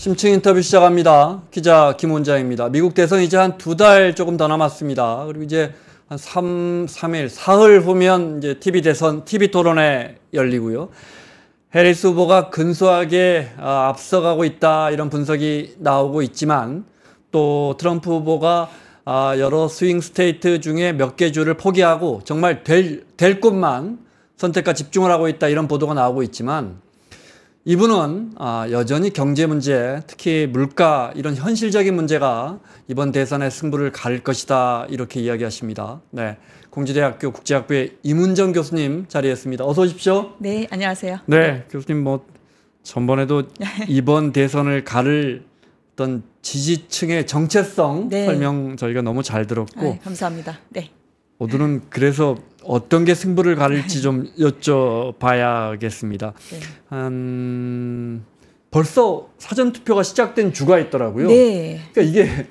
심층 인터뷰 시작합니다. 기자 김원장입니다. 미국 대선 이제 한 2달 조금 더 남았습니다. 그리고 이제 한 3일, 사흘 후면 이제 TV 토론회 열리고요. 해리스 후보가 근소하게 앞서가고 있다 이런 분석이 나오고 있지만 또 트럼프 후보가 여러 스윙 스테이트 중에 몇 개 주를 포기하고 정말 될 곳만 선택과 집중을 하고 있다 이런 보도가 나오고 있지만 이분은 여전히 경제 문제, 특히 물가 이런 현실적인 문제가 이번 대선의 승부를 가릴 것이다 이렇게 이야기하십니다. 네, 공주대학교 국제학부의 이문정 교수님 자리했습니다. 어서 오십시오. 네, 안녕하세요. 네, 교수님 뭐 전번에도 이번 대선을 가를 어떤 지지층의 정체성 네. 설명 저희가 너무 잘 들었고 감사합니다. 네. 오늘은 그래서 어떤 게 승부를 가릴지 좀 여쭤봐야겠습니다. 네. 벌써 사전투표가 시작된 주가 있더라고요. 네. 그러니까 이게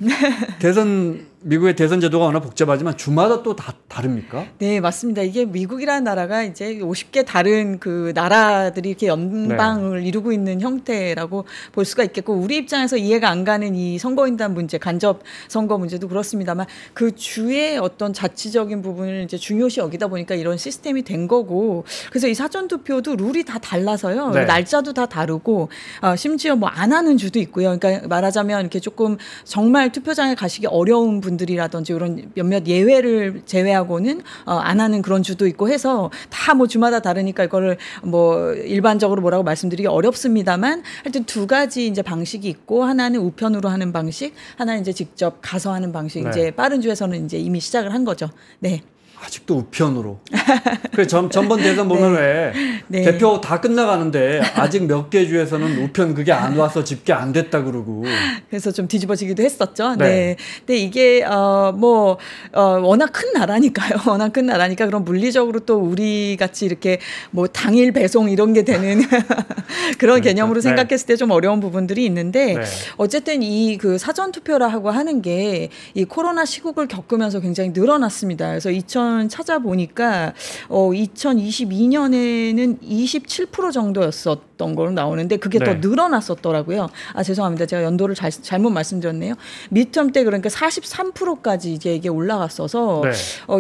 미국의 대선 제도가 워낙 복잡하지만 주마다 또 다 다릅니까? 네, 맞습니다. 이게 미국이라는 나라가 이제 50개 다른 그 나라들이 이렇게 연방을 네. 이루고 있는 형태라고 볼 수가 있겠고, 우리 입장에서 이해가 안 가는 이 선거인단 문제, 간접 선거 문제도 그렇습니다만 그 주의 어떤 자치적인 부분을 이제 중요시 여기다 보니까 이런 시스템이 된 거고, 그래서 이 사전투표도 룰이 다 달라서요. 네. 날짜도 다 다르고, 심지어 뭐 안 하는 주도 있고요. 그러니까 말하자면 이렇게 조금 정말 투표장에 가시기 어려운 분들이라든지 이런 몇몇 예외를 제외하고는 안 하는 그런 주도 있고 해서 다 뭐 주마다 다르니까 이거를 뭐 일반적으로 뭐라고 말씀드리기 어렵습니다만 하여튼 두 가지 이제 방식이 있고, 하나는 우편으로 하는 방식, 하나는 이제 직접 가서 하는 방식. 네. 이제 빠른 주에서는 이제 이미 시작을 한 거죠. 네. 아직도 우편으로. 그래 전번 대선 보면 네. 왜 네. 대표 다 끝나가는데 아직 몇 개 주에서는 우편 그게 안 와서 집계 안 됐다 그러고. 그래서 좀 뒤집어지기도 했었죠. 네. 네. 근데 이게 워낙 큰 나라니까요. 워낙 큰 나라니까 그런 물리적으로 또 우리 같이 이렇게 뭐 당일 배송 이런 게 되는 그런 개념으로 네. 생각했을 때 좀 어려운 부분들이 있는데 네. 어쨌든 이 그 사전 투표라고 하는 게 이 코로나 시국을 겪으면서 굉장히 늘어났습니다. 그래서 찾아보니까 2022년에는 27% 정도였었던 걸로 나오는데 그게 네. 더 늘어났었더라고요. 죄송합니다. 제가 연도를 잘못 말씀드렸네요. 미드텀 때 그러니까 43%까지 이제 이게 올라갔어서 네.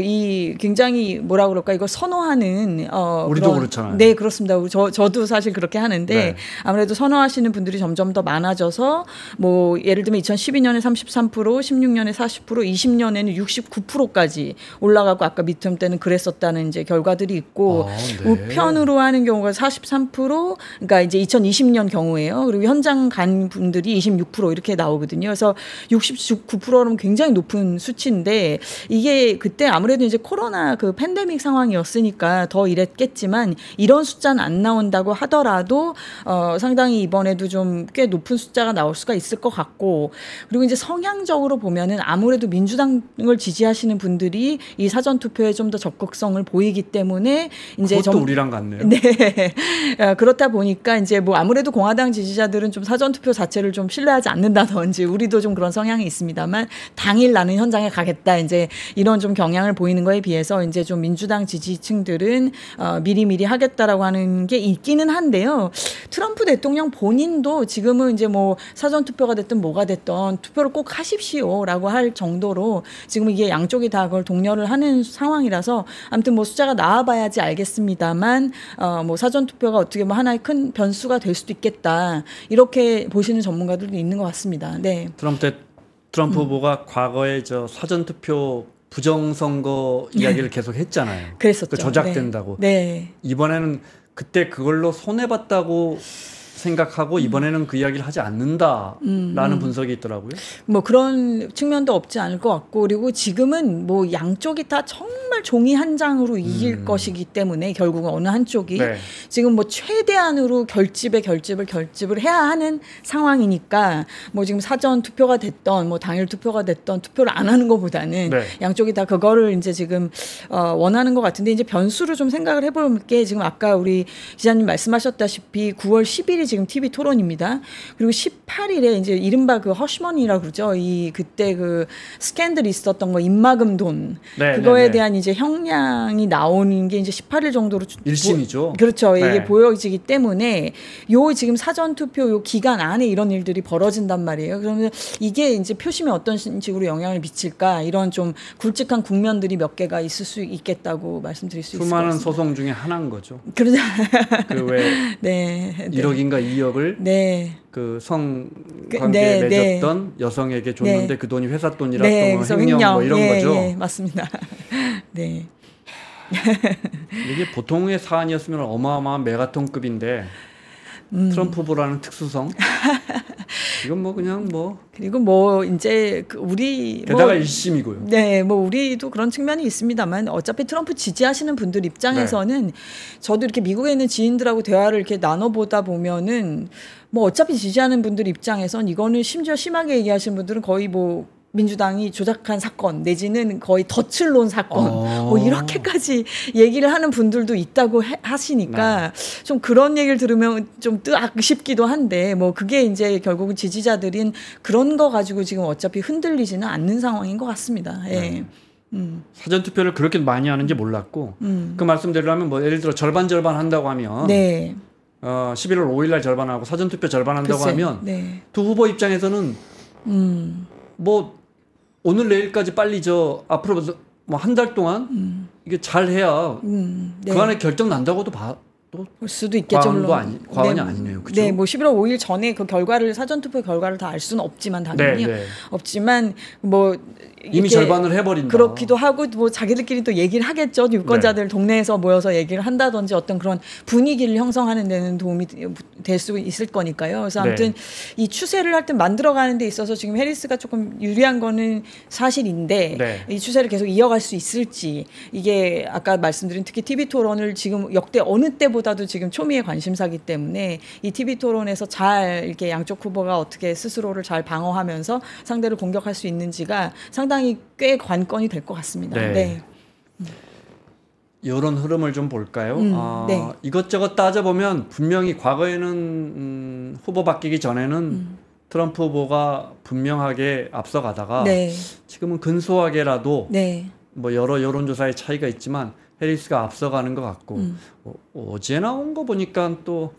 이 굉장히 뭐라 그럴까 이걸 선호하는 우리도 그렇잖아요. 네, 그렇습니다. 저도 사실 그렇게 하는데 네. 아무래도 선호하시는 분들이 점점 더 많아져서 뭐 예를 들면 2012년에 33%, 16년에 40%, 20년에는 69%까지 올라가고 아까 미텀 때는 그랬었다는 이제 결과들이 있고 네. 우편으로 하는 경우가 43%, 그러니까 이제 2020년 경우에요. 그리고 현장 간 분들이 26% 이렇게 나오거든요. 그래서 69%는 굉장히 높은 수치인데 이게 그때 아무래도 이제 코로나 그 팬데믹 상황이었으니까 더 이랬겠지만 이런 숫자는 안 나온다고 하더라도 상당히 이번에도 좀 꽤 높은 숫자가 나올 수가 있을 것 같고, 그리고 이제 성향적으로 보면은 아무래도 민주당을 지지하시는 분들이 이 사전 투표에 좀 더 적극성을 보이기 때문에 이제 그것도 우리랑 같네요. 네. 그렇다 보니까 이제 뭐 아무래도 공화당 지지자들은 좀 사전 투표 자체를 좀 신뢰하지 않는다든지, 우리도 좀 그런 성향이 있습니다만 당일 나는 현장에 가겠다 이제 이런 좀 경향을 보이는 거에 비해서 이제 좀 민주당 지지층들은 미리미리 하겠다라고 하는 게 있기는 한데요. 트럼프 대통령 본인도 지금은 이제 뭐 사전 투표가 됐든 뭐가 됐든 투표를 꼭 하십시오라고 할 정도로 지금 이게 양쪽이 다 그걸 독려를 하는 상황이라서 아무튼 뭐 숫자가 나와봐야지 알겠습니다만 뭐 사전 투표가 어떻게 뭐 하나의 큰 변수가 될 수도 있겠다 이렇게 보시는 전문가들도 있는 것 같습니다. 네. 트럼프 후보가 과거에 저 사전 투표 부정선거 이야기를 계속 했잖아요. 그랬었죠. 그 조작된다고. 네. 이번에는 그때 그걸로 손해봤다고 생각하고 이번에는 그 이야기를 하지 않는다라는 분석이 있더라고요. 뭐 그런 측면도 없지 않을 것 같고, 그리고 지금은 뭐 양쪽이 다 정말 종이 한 장으로 이길 것이기 때문에 결국은 어느 한쪽이 네. 지금 뭐 최대한으로 결집을 해야 하는 상황이니까 뭐 지금 사전 투표가 됐던 뭐 당일 투표가 됐던 투표를 안 하는 것보다는 네. 양쪽이 다 그거를 이제 지금 원하는 것 같은데, 이제 변수를 좀 생각을 해볼 게 지금 아까 우리 기자님 말씀하셨다시피 9월 10일이 17일이 지금 TV 토론입니다. 그리고 18일에 이제 이른바 그 허시머니라고 그러죠. 그때 그 스캔들이 있었던 거 입막음 돈 네, 그거에 네, 네. 대한 이제 형량이 나오는 게 이제 18일 정도로 1심이죠. 그렇죠. 네. 이게 보여지기 때문에 요 지금 사전 투표 요 기간 안에 이런 일들이 벌어진단 말이에요. 그러면 이게 이제 표심에 어떤 식으로 영향을 미칠까 이런 좀 굵직한 국면들이 몇 개가 있을 수 있겠다고 말씀드릴 수 있을 것 수많은 같습니다. 소송 중에 하나인 거죠. 그러자 그 왜 네, 1억인가 2억을 네. 그 성관계 네, 네. 맺었던 여성에게 줬는데 네. 그 돈이 회사 돈이라 네, 또 그래서 횡령 뭐 이런 예, 거죠. 예, 맞습니다. 네. 이게 보통의 사안이었으면 어마어마한 메가톤급인데 트럼프 후보라는 특수성 이건 뭐 그냥 뭐 그리고 뭐 이제 우리 게다가 뭐, 1심이고요. 네, 뭐 우리도 그런 측면이 있습니다만 어차피 트럼프 지지하시는 분들 입장에서는 저도 이렇게 미국에 있는 지인들하고 대화를 이렇게 나눠보다 보면은 뭐 어차피 지지하는 분들 입장에선 이거는 심지어 심하게 얘기하시는 분들은 거의 뭐 민주당이 조작한 사건 내지는 거의 덫을 놓은 사건 뭐 이렇게까지 얘기를 하는 분들도 있다고 하시니까 좀 그런 얘기를 들으면 좀 뜨악 싶기도 한데 뭐 그게 이제 결국은 지지자들인 그런 거 가지고 지금 어차피 흔들리지는 않는 상황인 것 같습니다. 예. 사전 투표를 그렇게 많이 하는지 몰랐고 그 말씀드리려면 뭐 예를 들어 절반 한다고 하면 네. 11월 5일 날 절반하고 사전 투표 절반 한다고 글쎄, 하면 네. 두 후보 입장에서는 뭐 오늘 내일까지 빨리 앞으로 뭐 한 달 동안 이게 잘 해야 네. 그 안에 결정 난다고도 볼 수도 있겠죠. 과언이 아니네요. 그죠? 네, 뭐 11월 5일 전에 그 결과를 사전 투표 결과를 다 알 수는 없지만 당연히요. 네. 없지만 뭐 이미 절반을 해버린다. 그렇기도 하고 뭐 자기들끼리 또 얘기를 하겠죠. 유권자들 동네에서 모여서 얘기를 한다든지 어떤 그런 분위기를 형성하는 데는 도움이 될 수 있을 거니까요. 그래서 아무튼 이 추세를 할 때 만들어가는 데 있어서 지금 해리스가 조금 유리한 거는 사실인데 이 추세를 계속 이어갈 수 있을지 이게 아까 말씀드린 특히 TV 토론을 지금 역대 어느 때보다도 지금 초미의 관심사기 때문에 이 TV 토론에서 잘 이렇게 양쪽 후보가 어떻게 스스로를 잘 방어하면서 상대를 공격할 수 있는지가 상당히 꽤 관건이 될 것 같습니다. 네. 이런 흐름을 좀 볼까요? 네. 이것저것 따져보면 분명히 과거에는 후보 바뀌기 전에는 트럼프 후보가 분명하게 앞서가다가 지금은 근소하게라도 뭐 여러 여론조사의 차이가 있지만 해리스가 앞서가는 것 같고 어제 나온 거 보니까 또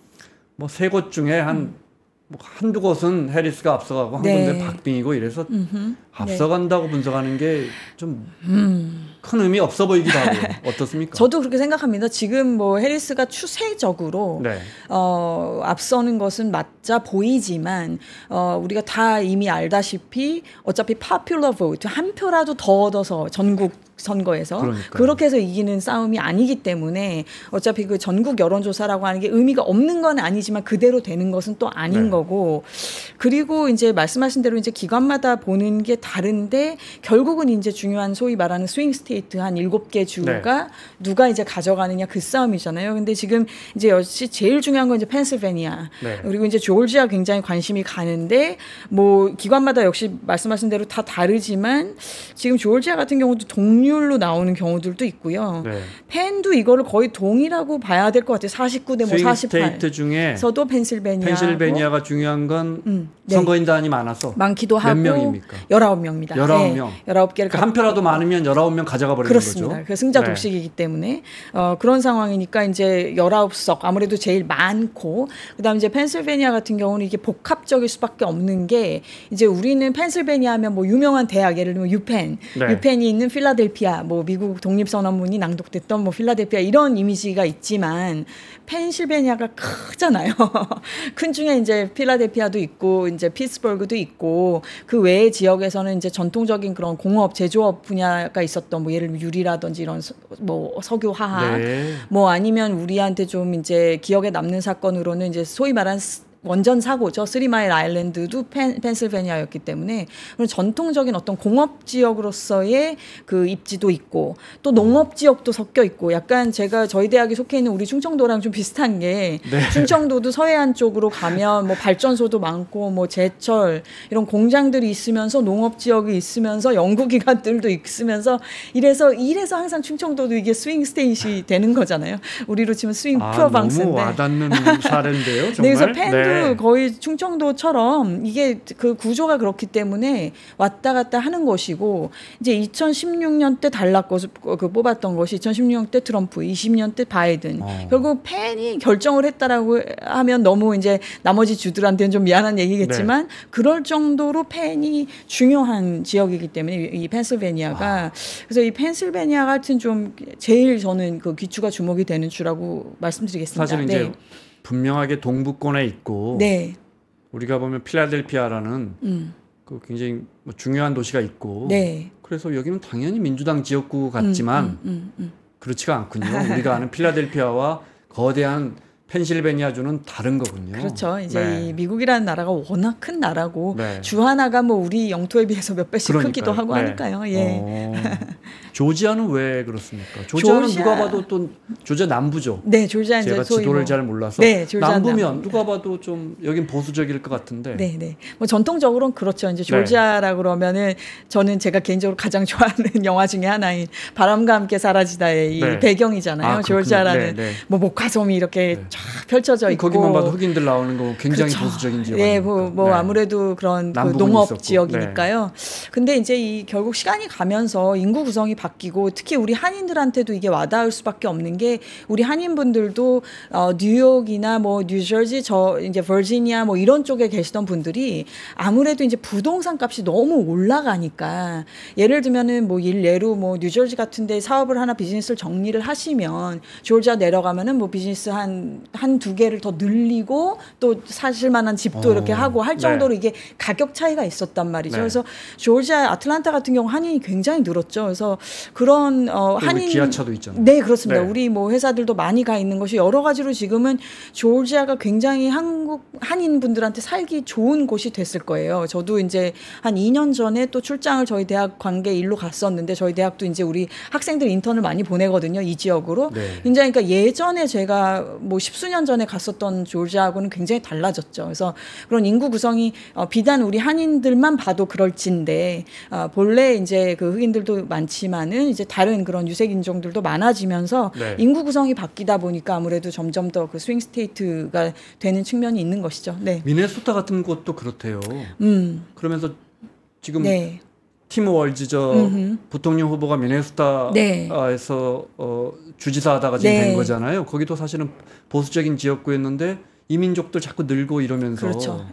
뭐 세 곳 중에 뭐 한두 곳은 해리스가 앞서가고 한 군데 박빙이고 이래서 앞서간다고 분석하는 게 좀 큰 의미 없어 보이기도 하고 어떻습니까? 저도 그렇게 생각합니다. 지금 뭐 해리스가 추세적으로 앞서는 것은 맞아 보이지만 우리가 다 이미 알다시피 어차피 popular vote 한 표라도 더 얻어서 전국 선거에서 그렇게 해서 이기는 싸움이 아니기 때문에 어차피 그 전국 여론조사라고 하는 게 의미가 없는 건 아니지만 그대로 되는 것은 또 아닌 거고 그리고 이제 말씀하신 대로 이제 기관마다 보는 게 다른데 결국은 이제 중요한 소위 말하는 스윙 스테이트 한 7개 주가 누가 이제 가져가느냐 그 싸움이잖아요. 근데 지금 이제 역시 제일 중요한 건 이제 펜실베니아 그리고 이제 조지아 굉장히 관심이 가는데 뭐 기관마다 역시 말씀하신 대로 다 다르지만 지금 조지아 같은 경우도 동률로 나오는 경우들도 있고요. 펜도 이거를 거의 동이라고 봐야 될 것 같아요. 49대 뭐 48. 스테이트 중에서도 펜실베니아가 중요한 건 선거인단이 많아서 많기도 하고 몇 명입니까? 19명입니다. 19명. 19개를 그러니까 한 표라도 많으면 19명 가져가 버리는 그렇습니다. 거죠. 그 승자 독식이기 때문에 그런 상황이니까 이제 19석 아무래도 제일 많고 그다음에 이제 펜실베니아 같은 경우는 이게 복합적일 수밖에 없는 게 이제 우리는 펜실베니아 하면 뭐 유명한 대학 예를 들면 유펜이 있는 필라델피아 뭐 미국 독립선언문이 낭독됐던 뭐 필라델피아 이런 이미지가 있지만 펜실베니아가 크잖아요. 큰 중에 이제 필라델피아도 있고 이제 피츠버그도 있고 그 외의 지역에서는 이제 전통적인 그런 공업 제조업 분야가 있었던 뭐 예를 들면 유리라든지 이런 뭐 석유 화학 뭐 아니면 우리한테 좀 이제 기억에 남는 사건으로는 이제 소위 말한 원전 사고죠. 3마일 아일랜드도 펜실베니아였기 때문에 전통적인 어떤 공업 지역으로서의 그 입지도 있고 또 농업 지역도 섞여 있고 약간 제가 저희 대학에 속해 있는 우리 충청도랑 좀 비슷한 게 네. 충청도도 서해안 쪽으로 가면 뭐 발전소도 많고 뭐 제철 이런 공장들이 있으면서 농업 지역이 있으면서 연구기관들도 있으면서 이래서 항상 충청도도 이게 스윙 스테이시 되는 거잖아요. 우리로 치면 스윙 퓨어방스인데 너무 와닿는 사례인데요. 정말. 네, 그래서 펜도 거의 충청도처럼 이게 그 구조가 그렇기 때문에 왔다 갔다 하는 것이고 이제 2016년 때 달랐고 그 뽑았던 것이 2016년 때 트럼프, 20년 때 바이든. 결국 펜이 결정을 했다라고 하면 너무 이제 나머지 주들한테는 좀 미안한 얘기겠지만 그럴 정도로 펜이 중요한 지역이기 때문에 이 펜실베니아가 그래서 이 펜실베니아 같은 좀 제일 저는 그 귀추가 주목이 되는 주라고 말씀드리겠습니다. 사실 이제 분명하게 동부권에 있고 우리가 보면 필라델피아라는 그 굉장히 뭐 중요한 도시가 있고 그래서 여기는 당연히 민주당 지역구 같지만 그렇지가 않군요. 우리가 아는 필라델피아와 거대한 펜실베니아주는 다른 거군요. 그렇죠. 이제 이 미국이라는 나라가 워낙 큰 나라고 주 하나가 뭐 우리 영토에 비해서 몇 배씩 크기도 하고 하니까요. 조지아는 왜 그렇습니까? 조지아는 누가 봐도 또 조지아 남부죠. 네, 조지아 제가 지도를 잘 몰라서 남부면 누가 봐도 좀 여긴 보수적일 것 같은데. 네. 뭐 전통적으로는 그렇죠. 이제 조지아라 그러면은 저는 제가 개인적으로 가장 좋아하는 영화 중에 하나인 바람과 함께 사라지다의 이 배경이잖아요. 조지아라는 뭐 목화섬이 이렇게 쫙 펼쳐져 있고 거기만 봐도 흑인들 나오는 거 굉장히 보수적인 지역. 네, 뭐 아무래도 그런 그 농업 있었고. 지역이니까요. 근데 이제 이 결국 시간이 가면서 인구 구성이 바뀌고 특히 우리 한인들한테도 이게 와닿을 수밖에 없는 게 우리 한인분들도 뉴욕이나 뭐 뉴저지 이제 버지니아 뭐 이런 쪽에 계시던 분들이 아무래도 이제 부동산 값이 너무 올라가니까 예를 들면은 뭐 예로 뭐 뉴저지 같은데 사업을 하나 비즈니스를 정리를 하시면 조지아 내려가면은 뭐 비즈니스 한두 개를 더 늘리고 또 사실 만한 집도 이렇게 하고 할 정도로 이게 가격 차이가 있었단 말이죠. 그래서 조지아 아틀란타 같은 경우 한인이 굉장히 늘었죠. 그래서 그런 한인 기아차도 있잖아요. 네, 그렇습니다. 우리 뭐 회사들도 많이 가 있는 것이 여러 가지로 지금은 조지아가 굉장히 한국 한인 분들한테 살기 좋은 곳이 됐을 거예요. 저도 이제 한 2년 전에 또 출장을 저희 대학 관계 일로 갔었는데 저희 대학도 이제 우리 학생들 인턴을 많이 보내거든요. 이 지역으로. 굉장히 그러니까 예전에 제가 뭐 십수년 전에 갔었던 조지아하고는 굉장히 달라졌죠. 그래서 그런 인구 구성이 비단 우리 한인들만 봐도 그럴진데 본래 이제 그 흑인들도 많지만은 이제 다른 그런 유색 인종들도 많아지면서 인구 구성이 바뀌다 보니까 아무래도 점점 더 그 스윙 스테이트가 되는 측면이 있는 것이죠. 네. 미네소타 같은 곳도 그렇대요. 그러면서 지금 팀 월즈 부통령 후보가 미네소타에서 주지사하다가 지금 된 거잖아요. 거기도 사실은 보수적인 지역구였는데 이민족들 자꾸 늘고 이러면서 그렇죠.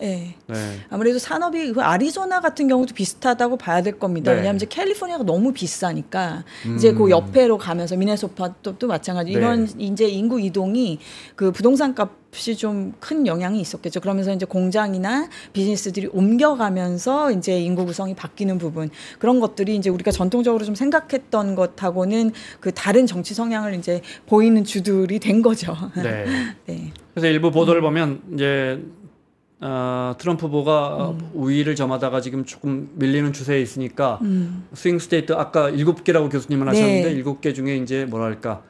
아무래도 산업이 아리조나 같은 경우도 비슷하다고 봐야 될 겁니다. 왜냐하면 이제 캘리포니아가 너무 비싸니까 이제 그 옆에로 가면서 미네소타도 마찬가지. 이런 이제 인구 이동이 그 부동산 값이 좀 큰 영향이 있었겠죠. 그러면서 이제 공장이나 비즈니스들이 옮겨가면서 이제 인구 구성이 바뀌는 부분 그런 것들이 이제 우리가 전통적으로 좀 생각했던 것하고는 그 다른 정치 성향을 이제 보이는 주들이 된 거죠. 그래서 일부 보도를 보면 이제 트럼프 후보가 우위를 점하다가 지금 조금 밀리는 추세에 있으니까 스윙 스테이트 아까 7개라고 교수님은 하셨는데 7개 중에 이제 뭐랄까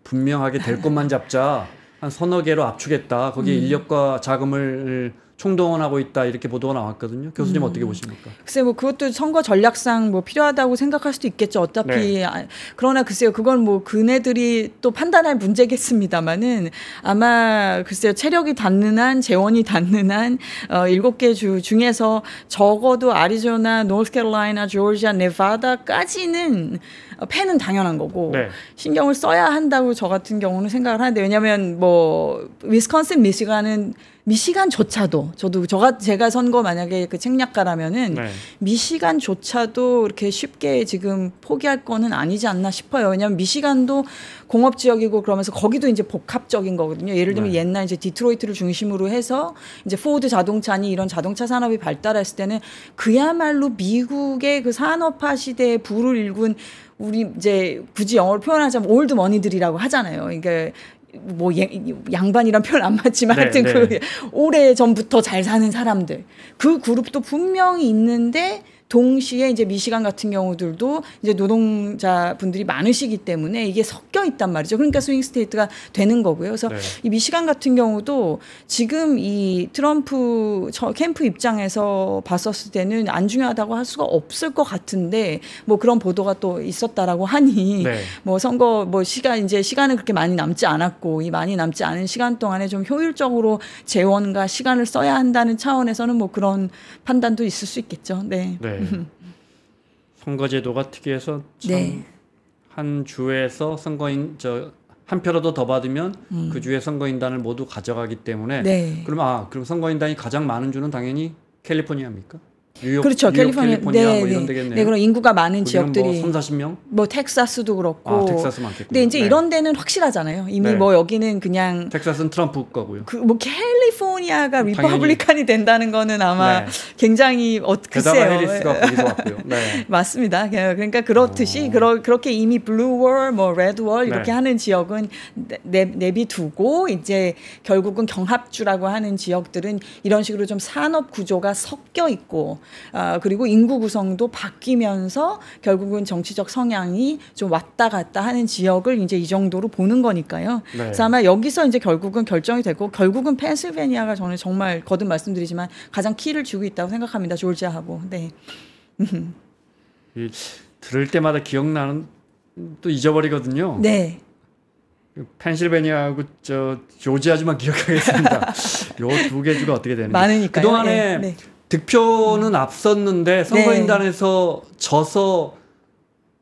분명하게 될 것만 잡자 한 서너 개로 압축했다. 거기에 인력과 자금을 총동원하고 있다 이렇게 보도가 나왔거든요. 교수님 어떻게 보십니까? 글쎄 뭐 그것도 선거 전략상 뭐 필요하다고 생각할 수도 있겠죠. 어차피 그러나 글쎄요 그건 뭐 그네들이 또 판단할 문제겠습니다만은 아마 글쎄요 체력이 닿는 한 재원이 닿는 한 7개 주 중에서 적어도 아리조나, 노스캐롤라이나, 조지아, 네바다까지는 펜은 당연한 거고 신경을 써야 한다고 저 같은 경우는 생각을 하는데 왜냐하면 뭐 위스콘신, 미시간조차도 저도 제가 선거 만약에 그 책략가라면은 미시간조차도 이렇게 쉽게 지금 포기할 거는 아니지 않나 싶어요. 왜냐하면 미시간도 공업 지역이고 그러면서 거기도 이제 복합적인 거거든요. 예를 들면 옛날 이제 디트로이트를 중심으로 해서 이제 포드 자동차니 이런 자동차 산업이 발달했을 때는 그야말로 미국의 그 산업화 시대의 부를 일군 우리 이제 굳이 영어로 표현하자면 올드 머니들이라고 하잖아요. 그러니까 뭐 양반이란 표현 안 맞지만 네, 하여튼 네. 그 오래 전부터 잘 사는 사람들 그 그룹도 분명히 있는데 동시에 이제 미시간 같은 경우들도 이제 노동자분들이 많으시기 때문에 이게 섞여 있단 말이죠. 그러니까 스윙 스테이트가 되는 거고요. 그래서 네. 이 미시간 같은 경우도 지금 이 트럼프 캠프 입장에서 봤었을 때는 안 중요하다고 할 수가 없을 것 같은데 뭐 그런 보도가 또 있었다라고 하니 네. 뭐 선거 뭐 시간은 그렇게 많이 남지 않았고 이 많이 남지 않은 시간 동안에 좀 효율적으로 재원과 시간을 써야 한다는 차원에서는 뭐 그런 판단도 있을 수 있겠죠. 네. 네. 선거제도가 특이해서 참 네. 한 주에서 선거인 한 표라도 더 받으면 그 주의 선거인단을 모두 가져가기 때문에 네. 그럼 선거인단이 가장 많은 주는 당연히 캘리포니아입니까? 뉴욕, 그렇죠. 캘리포니아 뭐 네, 이런 네. 데겠네요. 네, 그럼 인구가 많은 지역들이 뭐 3, 40명? 뭐 텍사스도 그렇고. 텍사스 많겠군요. 근데 이제 네. 이런 데는 확실하잖아요. 이미 네. 뭐 여기는 그냥 텍사스는 트럼프 거고요. 뭐 캘리포니아가 리퍼블리칸이 된다는 거는 아마 네. 굉장히 게다가 글쎄요. 해리스가 거기서 왔고요. 네. 맞습니다. 그러니까 그렇듯이 그렇게 이미 블루월, 뭐 레드월 이렇게 네. 하는 지역은 내비두고 이제 결국은 경합주라고 하는 지역들은 이런 식으로 좀 산업 구조가 섞여 있고 그리고 인구 구성도 바뀌면서 결국은 정치적 성향이 좀 왔다 갔다 하는 지역을 이제 이 정도로 보는 거니까요. 네. 그래서 아마 여기서 이제 결국은 결정이 되고 결국은 펜실베니아가 저는 정말 거듭 말씀드리지만 가장 키를 쥐고 있다고 생각합니다. 조지아하고. 네. 들을 때마다 기억나는 또 잊어버리거든요. 네. 펜실베니아하고 조지아주만 기억하겠습니다. 요 두 개 주가 어떻게 되는지. 많으니까요. 그동안에 네. 득표는 앞섰는데 선거인단에서 져서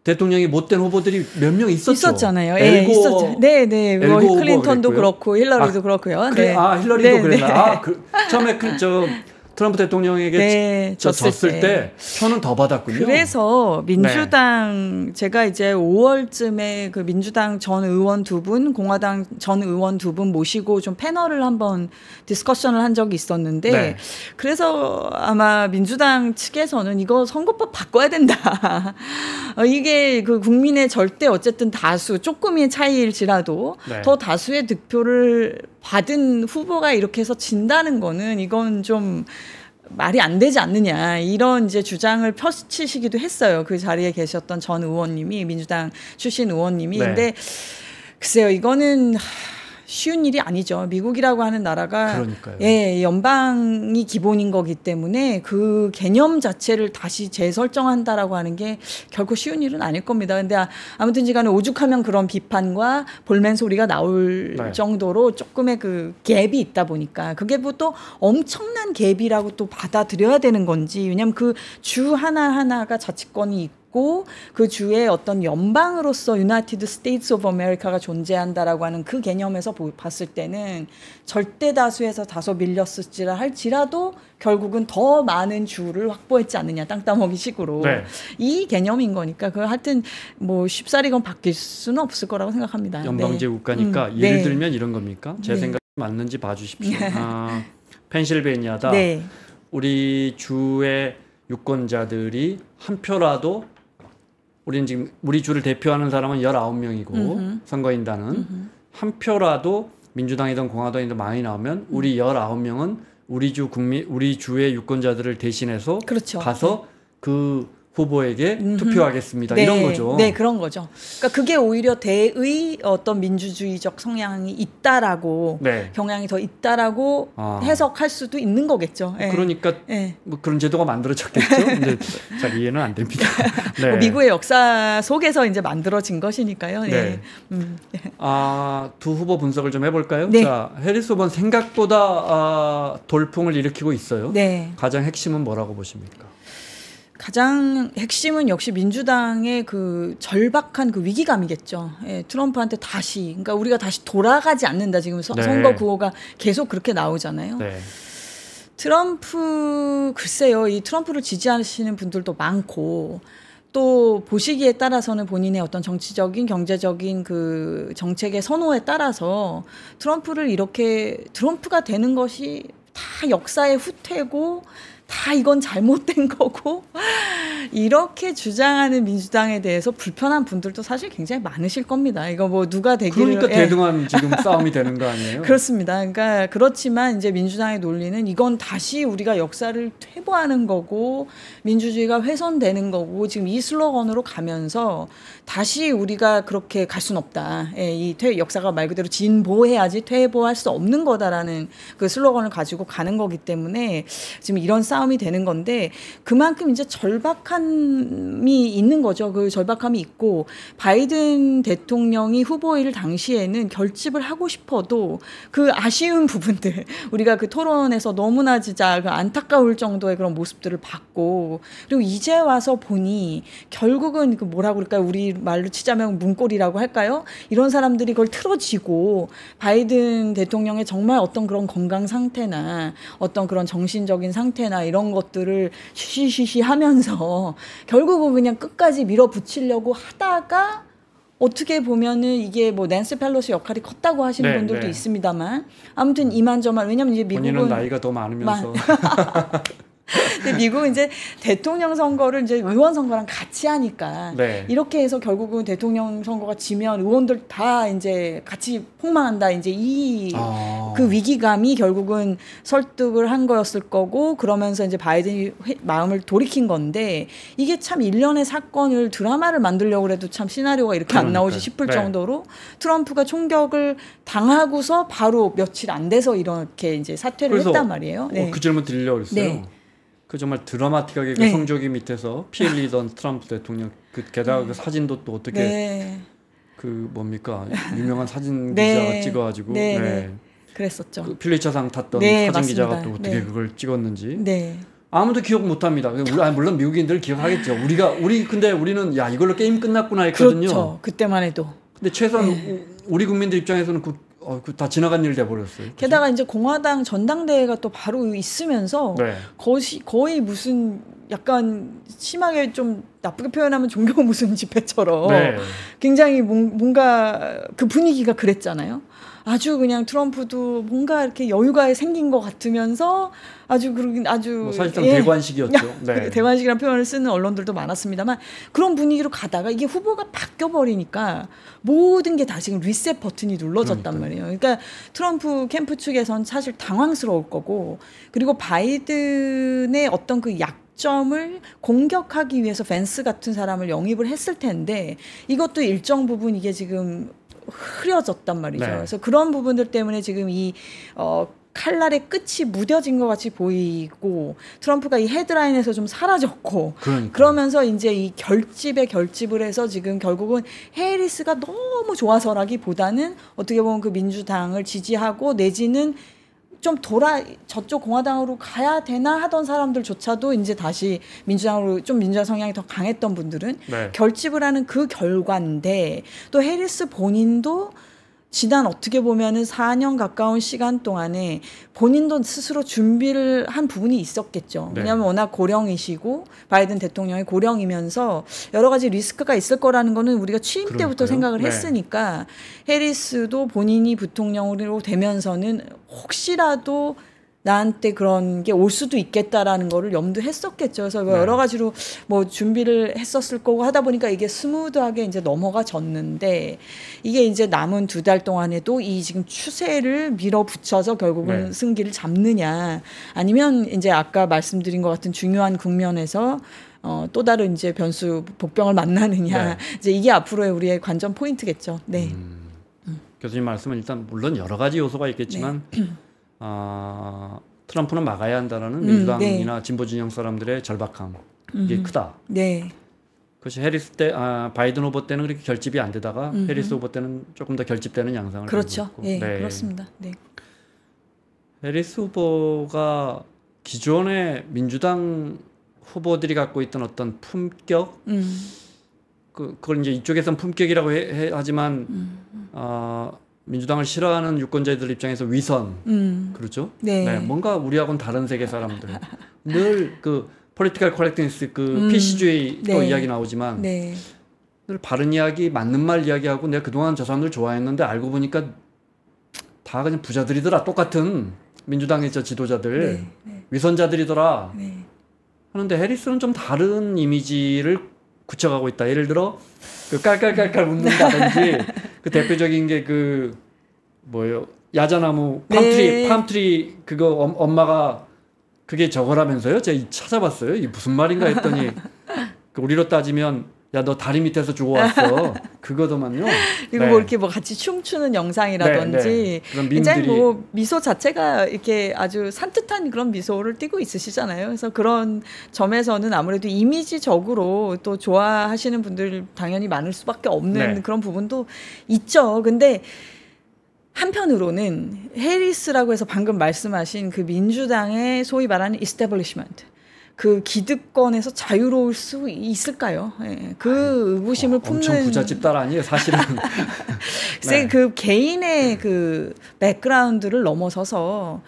대통령이 못된 후보들이 몇 명 있었죠. 있었잖아요. 엘고, 있었죠. 네, 네. 뭐 엘고 클린턴도 그랬고요. 그렇고 힐러리도 그렇고요. 네. 네. 힐러리도 네, 그랬나? 네. 처음에 트럼프 대통령에게 네, 졌을 때 표는 더 받았군요. 그래서 민주당 제가 이제 5월쯤에 그 민주당 전 의원 두 분, 공화당 전 의원 두 분 모시고 좀 패널을 한번 디스커션을 한 적이 있었는데 네. 그래서 아마 민주당 측에서는 이거 선거법 바꿔야 된다. 이게 그 국민의 절대 어쨌든 다수 조금의 차이일지라도 네. 더 다수의 득표를 받은 후보가 이렇게 해서 진다는 거는 이건 좀 말이 안 되지 않느냐 이런 이제 주장을 펼치시기도 했어요. 그 자리에 계셨던 전 의원님이 민주당 출신 의원님이. 네. 근데 글쎄요 이거는 쉬운 일이 아니죠. 미국이라고 하는 나라가 그러니까요. 예, 연방이 기본인 거기 때문에 그 개념 자체를 다시 재설정한다라고 하는 게 결코 쉬운 일은 아닐 겁니다. 근데 아무튼지 간에 오죽하면 그런 비판과 볼멘 소리가 나올 네. 정도로 조금의 그 갭이 있다 보니까 그게 뭐 또 엄청난 갭이라고 또 받아들여야 되는 건지 왜냐하면 그 주 하나하나가 자치권이 있고 그 주의 어떤 연방으로서 유나이티드 스테이츠 오브 아메리카가 존재한다라고 하는 그 개념에서 봤을 때는 절대 다수에서 다소 밀렸을지라 할지라도 결국은 더 많은 주를 확보했지 않느냐 땅 따먹이 식으로 네. 이 개념인 거니까 그 하여튼 뭐 쉽사리건 바뀔 수는 없을 거라고 생각합니다. 연방제 네. 국가니까 예를 네. 들면 이런 겁니까? 제 네. 생각이 맞는지 봐주십시오. 펜실베니아다. 네. 우리 주의 유권자들이 한 표라도 우리는 지금 우리 주를 대표하는 사람은 19명이고 선거인단은 한 표라도 민주당이든 공화당이든 많이 나오면 우리 19명은 우리 주의 유권자들을 대신해서 그렇죠. 가서 그 후보에게 투표하겠습니다. 네, 이런 거죠. 네, 그런 거죠. 그러니까 그게 오히려 대의 어떤 민주주의적 성향이 있다라고 네. 경향이 더 있다라고 해석할 수도 있는 거겠죠. 네. 그러니까 네. 뭐 그런 제도가 만들어졌겠죠. 근데 잘 이해는 안 됩니다. 네. 뭐 미국의 역사 속에서 이제 만들어진 것이니까요. 네. 네. 두 후보 분석을 좀 해볼까요? 네. 자, 해리스 후보는 생각보다 돌풍을 일으키고 있어요. 네. 가장 핵심은 뭐라고 보십니까? 가장 핵심은 역시 민주당의 그 절박한 그 위기감이겠죠. 예, 트럼프한테 다시, 그러니까 우리가 다시 돌아가지 않는다. 지금 네. 선거 구호가 계속 그렇게 나오잖아요. 네. 트럼프, 글쎄요, 이 트럼프를 지지하시는 분들도 많고, 또 보시기에 따라서는 본인의 어떤 정치적인, 경제적인 그 정책의 선호에 따라서 트럼프가 되는 것이 다 역사의 후퇴고, 다 이건 잘못된 거고 이렇게 주장하는 민주당에 대해서 불편한 분들도 사실 굉장히 많으실 겁니다. 이거 뭐 누가 되기를 그러니까 대등한 지금 싸움이 되는 거 아니에요? 그렇습니다. 그러니까 그렇지만 이제 민주당의 논리는 이건 다시 우리가 역사를 퇴보하는 거고 민주주의가 훼손되는 거고 지금 이 슬로건으로 가면서 다시 우리가 그렇게 갈 수는 없다. 예, 이 역사가 말 그대로 진보해야지 퇴보할 수 없는 거다라는 그 슬로건을 가지고 가는 거기 때문에 지금 이런 싸움이 되는 건데 그만큼 이제 절박함이 있는 거죠. 그 절박함이 있고 바이든 대통령이 후보일 당시에는 결집을 하고 싶어도 그 아쉬운 부분들 우리가 그 토론에서 너무나 진짜 그 안타까울 정도의 그런 모습들을 봤고 그리고 이제 와서 보니 결국은 그 뭐라고 그럴까요? 우리 말로 치자면 문고리라고 할까요? 이런 사람들이 그걸 틀어지고 바이든 대통령의 정말 어떤 그런 건강 상태나 어떤 그런 정신적인 상태나 이런 것들을 쉬쉬쉬 하면서 결국은 그냥 끝까지 밀어붙이려고 하다가 어떻게 보면은 이게 뭐 낸시 펠로시 역할이 컸다고 하시는 분들도 있습니다만 아무튼 이만저만 왜냐면 이제 미국은 본인은 나이가 더 많으면서 근데 미국은 이제 대통령 선거를 이제 의원 선거랑 같이 하니까 이렇게 해서 결국은 대통령 선거가 지면 의원들 다 이제 같이 폭망한다 이제 이 그 위기감이 결국은 설득을 한 거였을 거고 그러면서 이제 바이든이 마음을 돌이킨 건데 이게 참 일련의 사건을 드라마를 만들려고 해도 참 시나리오가 이렇게 안 나오지 싶을 정도로 트럼프가 총격을 당하고서 바로 며칠 안 돼서 이렇게 이제 사퇴를 했단 말이에요. 그 질문 드리려고 했어요. 그 정말 드라마틱하게 그 성조기 밑에서 피 흘리던 트럼프 대통령 그 게다가 그 사진도 또 어떻게 그 뭡니까 유명한 사진 기자가 찍어가지고 그랬었죠. 그 필리처상 탔던 사진 기자가 또 어떻게 그걸 찍었는지 아무도 기억 못합니다. 물론 미국인들 기억하겠죠. 근데 우리는 야 이걸로 게임 끝났구나 했거든요. 그렇죠. 그때만 해도. 근데 최소한 우리 국민들 입장에서는 다 지나간 일 돼버렸어요. 게다가 이제 공화당 전당대회가 또 바로 있으면서 거의 무슨 약간 심하게 좀 나쁘게 표현하면 종교 무슨 집회처럼 굉장히 뭔가 그 분위기가 그랬잖아요. 아주 그냥 트럼프도 뭔가 이렇게 여유가 생긴 것 같으면서 아주 사실상 대관식이었죠. 대관식이라는 표현을 쓰는 언론들도 많았습니다만 그런 분위기로 가다가 이게 후보가 바뀌어 버리니까 모든 게 다 지금 리셋 버튼이 눌러졌단 말이에요. 그러니까 트럼프 캠프 측에선 사실 당황스러울 거고 그리고 바이든의 어떤 그 점을 공격하기 위해서 펜스 같은 사람을 영입을 했을 텐데 이것도 일정 부분 이게 지금 흐려졌단 말이죠. 그래서 그런 부분들 때문에 지금 이 칼날의 끝이 무뎌진 것 같이 보이고 트럼프가 이 헤드라인에서 좀 사라졌고 그러면서 이제 이 결집을 해서 지금 결국은 해리스가 너무 좋아서라기보다는 어떻게 보면 그 민주당을 지지하고 내지는 좀 저쪽 공화당으로 가야 되나 하던 사람들조차도 이제 다시 민주당 성향이 더 강했던 분들은 결집을 하는 그 결과인데 또 해리스 본인도 지난 어떻게 보면은 4년 가까운 시간 동안에 본인도 스스로 준비를 한 부분이 있었겠죠. 왜냐하면 워낙 고령이시고 바이든 대통령이 고령이면서 여러 가지 리스크가 있을 거라는 거는 우리가 취임 때부터 생각을 했으니까 해리스도 본인이 부통령으로 되면서는 혹시라도 나한테 그런 게 올 수도 있겠다라는 거를 염두했었겠죠. 그래서 여러 가지로 뭐 준비를 했었을 거고 하다 보니까 이게 스무드하게 이제 넘어가졌는데 이게 이제 남은 2달 동안에도 이 지금 추세를 밀어붙여서 결국은 승기를 잡느냐 아니면 이제 아까 말씀드린 것 같은 중요한 국면에서 또 다른 이제 변수 복병을 만나느냐 이제 이게 앞으로의 우리의 관전 포인트겠죠. 교수님 말씀은 일단 물론 여러 가지 요소가 있겠지만 트럼프는 막아야 한다는 민주당이나 진보 진영 사람들의 절박함 이게 크다. 그것이 해리스 때 바이든 후보 때는 그렇게 결집이 안 되다가 해리스 후보 때는 조금 더 결집되는 양상을 그렇죠. 보이고 있고. 그렇습니다. 해리스 후보가 기존의 민주당 후보들이 갖고 있던 어떤 품격 그걸 이제 이쪽에선 품격이라고 하지만 민주당을 싫어하는 유권자들 입장에서 위선 그렇죠? 뭔가 우리하고는 다른 세계 사람들 늘 그 폴리티컬 커렉트니스 그 PC주의 또 이야기 나오지만 늘 바른 이야기 맞는 말 이야기하고 내가 그동안 저 사람들 좋아했는데 알고 보니까 다 그냥 부자들이더라. 똑같은 민주당의 저 지도자들 위선자들이더라. 하는데 해리스는 좀 다른 이미지를 굳혀가고 있다. 예를 들어 그 깔깔깔깔 웃는다든지 그 대표적인 게 그 뭐예요? 야자나무 팜트리 그거 엄마가 그게 저거라면서요? 제가 찾아봤어요. 이게 무슨 말인가 했더니 우리로 따지면 야 너 다리 밑에서 주워 왔어. 그거더만요. 그리고 뭐 이렇게 뭐 같이 춤추는 영상이라든지 굉장히 뭐 미소 자체가 이렇게 아주 산뜻한 그런 미소를 띠고 있으시잖아요. 그래서 그런 점에서는 아무래도 이미지적으로 또 좋아하시는 분들 당연히 많을 수밖에 없는 그런 부분도 있죠. 근데 한편으로는 해리스라고 해서 방금 말씀하신 그 민주당의 소위 말하는 eestablishment, 그 기득권에서 자유로울 수 있을까요? 예, 그 의구심을 품는 엄청 부잣집 딸 아니에요, 사실은. 글쎄 그 개인의 그 백그라운드를 넘어서서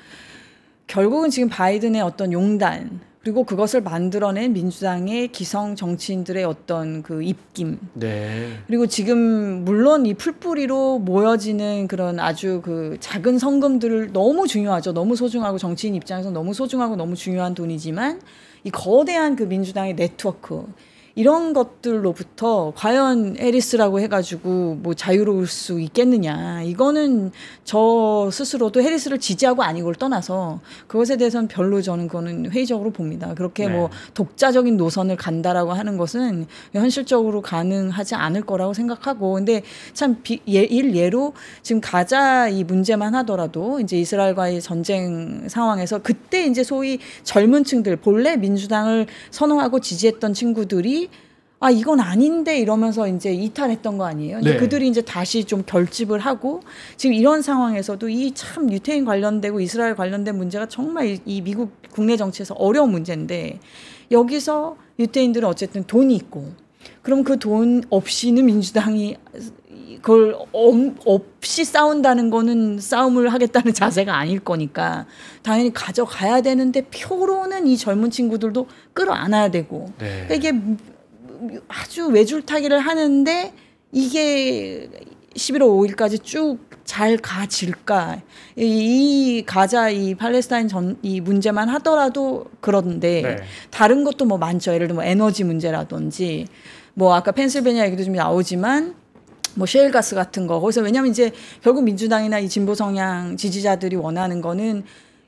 결국은 지금 바이든의 어떤 용단 그리고 그것을 만들어낸 민주당의 기성 정치인들의 어떤 그 입김. 그리고 지금 물론 이 풀뿌리로 모여지는 그런 아주 그 작은 성금들을 너무 중요하죠. 너무 소중하고 정치인 입장에서 너무 소중하고 너무 중요한 돈이지만 이 거대한 그 민주당의 네트워크 이런 것들로부터 과연 해리스라고 해가지고 뭐 자유로울 수 있겠느냐. 이거는 저 스스로도 해리스를 지지하고 아니고를 떠나서 그것에 대해서는 별로 저는 그거는 회의적으로 봅니다. 그렇게 뭐 독자적인 노선을 간다라고 하는 것은 현실적으로 가능하지 않을 거라고 생각하고. 근데 참 일예로 지금 가자 이 문제만 하더라도 이제 이스라엘과의 전쟁 상황에서 그때 이제 소위 젊은 층들 본래 민주당을 선호하고 지지했던 친구들이 아 이건 아닌데 이러면서 이제 이탈했던 거 아니에요. 이제 그들이 이제 다시 좀 결집을 하고 지금 이런 상황에서도 이 참 유태인 관련되고 이스라엘 관련된 문제가 정말 이 미국 국내 정치에서 어려운 문제인데 여기서 유태인들은 어쨌든 돈이 있고 그럼 그 돈 없이는 민주당이 그걸 없이 싸운다는 거는 싸움을 하겠다는 자세가 아닐 거니까 당연히 가져가야 되는데 표로는 이 젊은 친구들도 끌어안아야 되고 그러니까 이게 아주 외줄타기를 하는데 이게 11월 5일까지 쭉 잘 가질까? 이 가자 이 팔레스타인 이 문제만 하더라도 그런데 다른 것도 뭐 많죠. 예를 들면 뭐 에너지 문제라든지 뭐 아까 펜실베니아 얘기도 좀 나오지만 뭐 셰일가스 같은 거 거기서 왜냐하면 이제 결국 민주당이나 이 진보 성향 지지자들이 원하는 거는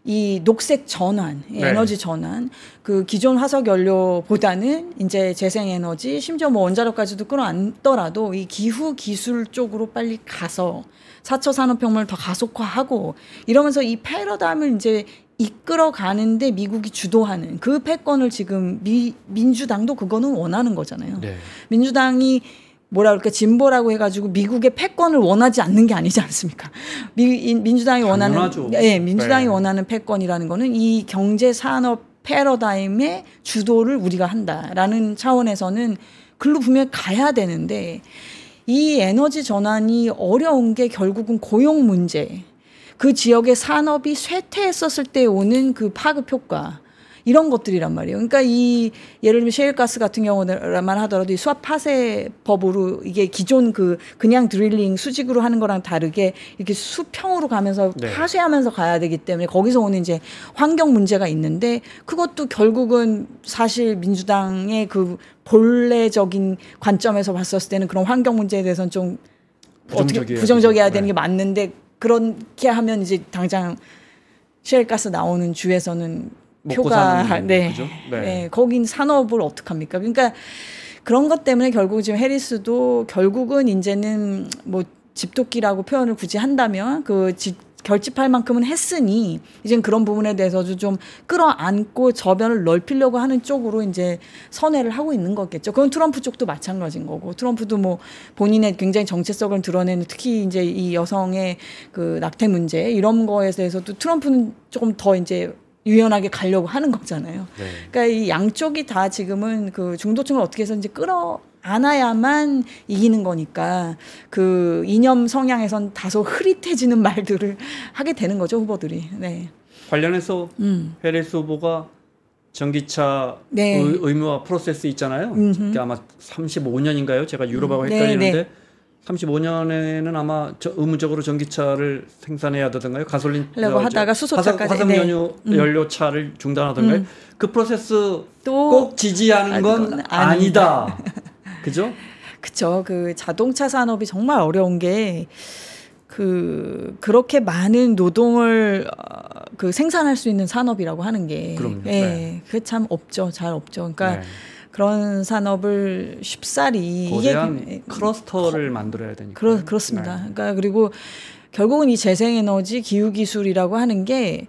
이 녹색 전환, 에너지 전환, 그 기존 화석 연료보다는 이제 재생 에너지, 심지어 뭐 원자력까지도 끌어안더라도 이 기후 기술 쪽으로 빨리 가서 4차 산업혁명을 더 가속화하고 이러면서 이 패러다임을 이제 이끌어 가는데 미국이 주도하는 그 패권을 지금 민주당도 그거는 원하는 거잖아요. 민주당이 뭐라 그럴까 진보라고 해가지고 미국의 패권을 원하지 않는 게 아니지 않습니까? 민주당이 당연하죠. 원하는 민주당이 원하는 패권이라는 거는 이 경제 산업 패러다임의 주도를 우리가 한다라는 차원에서는 글로 분명히 가야 되는데 이 에너지 전환이 어려운 게 결국은 고용 문제, 그 지역의 산업이 쇠퇴했었을 때 오는 그 파급 효과. 이런 것들이란 말이에요. 그러니까 이 예를 들면 셰일가스 같은 경우만 하더라도 이 수압 파쇄법으로 이게 기존 그냥 드릴링 수직으로 하는 거랑 다르게 이렇게 수평으로 가면서 파쇄하면서 가야 되기 때문에 거기서 오는 이제 환경 문제가 있는데 그것도 결국은 사실 민주당의 그 본래적인 관점에서 봤었을 때는 그런 환경 문제에 대해서는 좀 부정적이어야 되는 게 맞는데 그렇게 하면 이제 당장 셰일가스 나오는 주에서는 표가 거긴 산업을 어떡합니까? 그러니까 그런 것 때문에 결국 지금 해리스도 결국은 이제는 뭐 집토끼라고 표현을 굳이 한다면 그 결집할 만큼은 했으니 이제 그런 부분에 대해서도 좀 끌어안고 저변을 넓히려고 하는 쪽으로 이제 선회를 하고 있는 거겠죠. 그건 트럼프 쪽도 마찬가지인 거고 트럼프도 뭐 본인의 굉장히 정체성을 드러내는 특히 이제 이 여성의 그 낙태 문제 이런 거에 대해서도 트럼프는 조금 더 이제 유연하게 가려고 하는 거잖아요. 그러니까 이 양쪽이 다 지금은 그 중도층을 어떻게 해서든지 끌어안아야만 이기는 거니까 그 이념 성향에선 다소 흐릿해지는 말들을 하게 되는 거죠, 후보들이. 관련해서 해리스 후보가 전기차 의무화 프로세스 있잖아요. 그게 아마 35년인가요? 제가 유럽하고 헷갈리는데 35년에는 아마 의무적으로 전기차를 생산해야 되던가요? 가솔린 하다가 수소차까지 화석연료차를 중단하던가요? 그 프로세스 꼭 지지하는 건 아니다. 그죠? 그쵸. 그 자동차 산업이 정말 어려운 게 그렇게 많은 노동을 그 생산할 수 있는 산업이라고 하는 게 그럼요. 그게 참 없죠. 잘 없죠. 그러니까 그런 산업을 쉽사리 거대한 클러스터를 만들어야 되니까. 그렇습니다. 그러니까 그리고 결국은 이 재생에너지 기후기술이라고 하는 게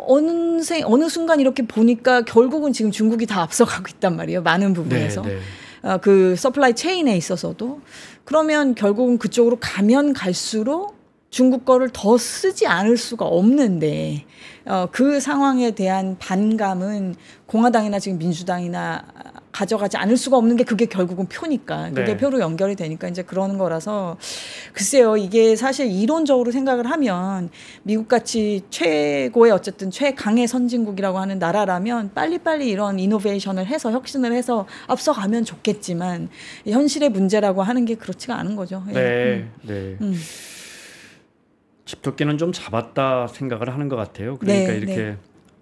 어느 순간 이렇게 보니까 결국은 지금 중국이 다 앞서가고 있단 말이에요. 많은 부분에서. 그 서플라이 체인에 있어서도. 그러면 결국은 그쪽으로 가면 갈수록 중국 거를 더 쓰지 않을 수가 없는데 그 상황에 대한 반감은 공화당이나 지금 민주당이나 가져가지 않을 수가 없는 게 그게 결국은 표니까 그게 표로 연결이 되니까 이제 그러는 거라서 글쎄요 이게 사실 이론적으로 생각을 하면 미국같이 최고의 어쨌든 최강의 선진국이라고 하는 나라라면 빨리빨리 이런 이노베이션을 해서 혁신을 해서 앞서가면 좋겠지만 현실의 문제라고 하는 게 그렇지가 않은 거죠. 집토끼는 좀 잡았다 생각을 하는 것 같아요. 그러니까 이렇게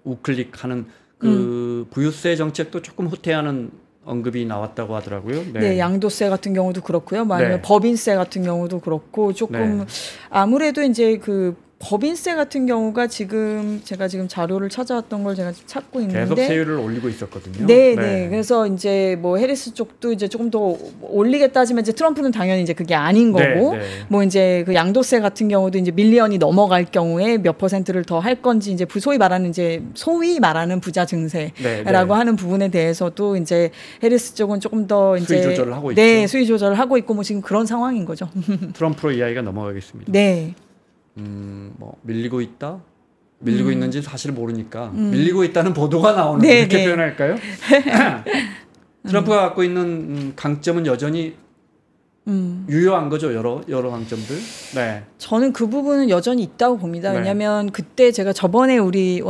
우클릭하는 그 부유세 정책도 조금 후퇴하는 언급이 나왔다고 하더라고요. 양도세 같은 경우도 그렇고요. 아니면 법인세 같은 경우도 그렇고 조금 아무래도 이제 그 법인세 같은 경우가 제가 지금 자료를 찾아왔던 걸 제가 찾고 있는데 계속 세율을 올리고 있었거든요. 그래서 이제 뭐 해리스 쪽도 이제 조금 더 올리겠다 하지만 이제 트럼프는 당연히 이제 그게 아닌 거고 뭐 이제 그 양도세 같은 경우도 이제 밀리언이 넘어갈 경우에 몇 %를 더 할 건지 이제 소위 말하는 부자 증세라고 하는 부분에 대해서도 이제 해리스 쪽은 조금 더 이제 수위 조절을 하고 있죠. 수위 조절을 하고 있고 뭐 지금 그런 상황인 거죠. 트럼프로 이야기가 넘어가겠습니다. 뭐 밀리고 있는지 사실 모르니까 밀리고 있다는 보도가 나오는 이렇게 표현할까요? 트럼프가 갖고 있는 강점은 여전히 유효한 거죠. 여러 강점들. 저는 그 부분은 여전히 있다고 봅니다. 왜냐하면 그때 제가 저번에 우리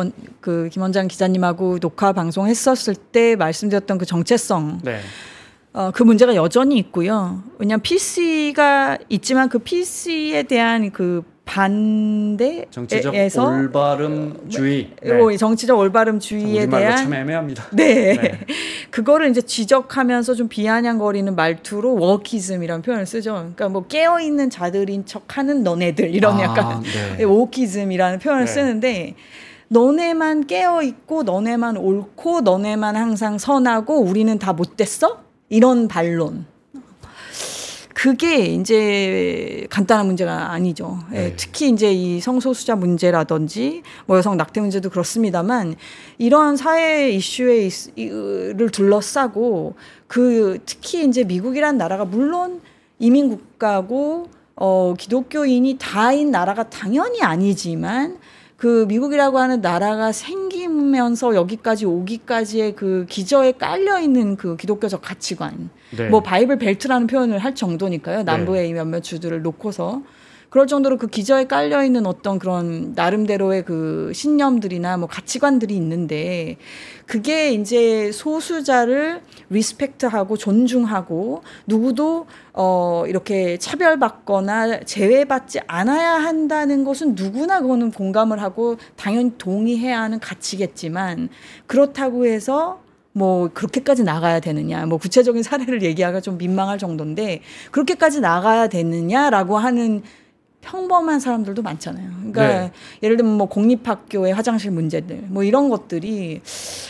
김원장 기자님하고 녹화 방송했었을 때 말씀드렸던 그 정체성. 그 문제가 여전히 있고요. 왜냐하면 PC가 있지만 그 PC에 대한 그 반대에서 정치적 올바름주의, 정치적 올바름주의에 대한 참 애매합니다. 그거를 이제 지적하면서 좀 비아냥거리는 말투로 워키즘이라는 표현을 쓰죠. 그러니까 뭐 깨어 있는 자들인 척하는 너네들 이런 약간 워키즘이라는 표현을 쓰는데. 너네만 깨어 있고 너네만 옳고 너네만 항상 선하고 우리는 다 못됐어? 이런 반론. 그게 이제 간단한 문제가 아니죠. 특히 이제 이 성소수자 문제라든지 뭐 여성 낙태 문제도 그렇습니다만 이러한 사회 이슈를 둘러싸고 특히 이제 미국이란 나라가 물론 이민 국가고 기독교인이 다인 나라가 당연히 아니지만 그 미국이라고 하는 나라가 생기면서 여기까지 오기까지의 그 기저에 깔려 있는 그 기독교적 가치관, 뭐 바이블 벨트라는 표현을 할 정도니까요. 남부의 몇몇 주들을 놓고서 그럴 정도로 그 기저에 깔려 있는 어떤 그런 나름대로의 그 신념들이나 뭐 가치관들이 있는데 그게 이제 소수자를 리스펙트하고 존중하고 누구도 이렇게 차별받거나 제외받지 않아야 한다는 것은 누구나 그거는 공감을 하고 당연히 동의해야 하는 가치겠지만 그렇다고 해서 뭐 그렇게까지 나가야 되느냐 뭐 구체적인 사례를 얘기하기가 좀 민망할 정도인데 그렇게까지 나가야 되느냐라고 하는 평범한 사람들도 많잖아요. 그러니까 예를 들면 뭐 공립학교의 화장실 문제들 뭐 이런 것들이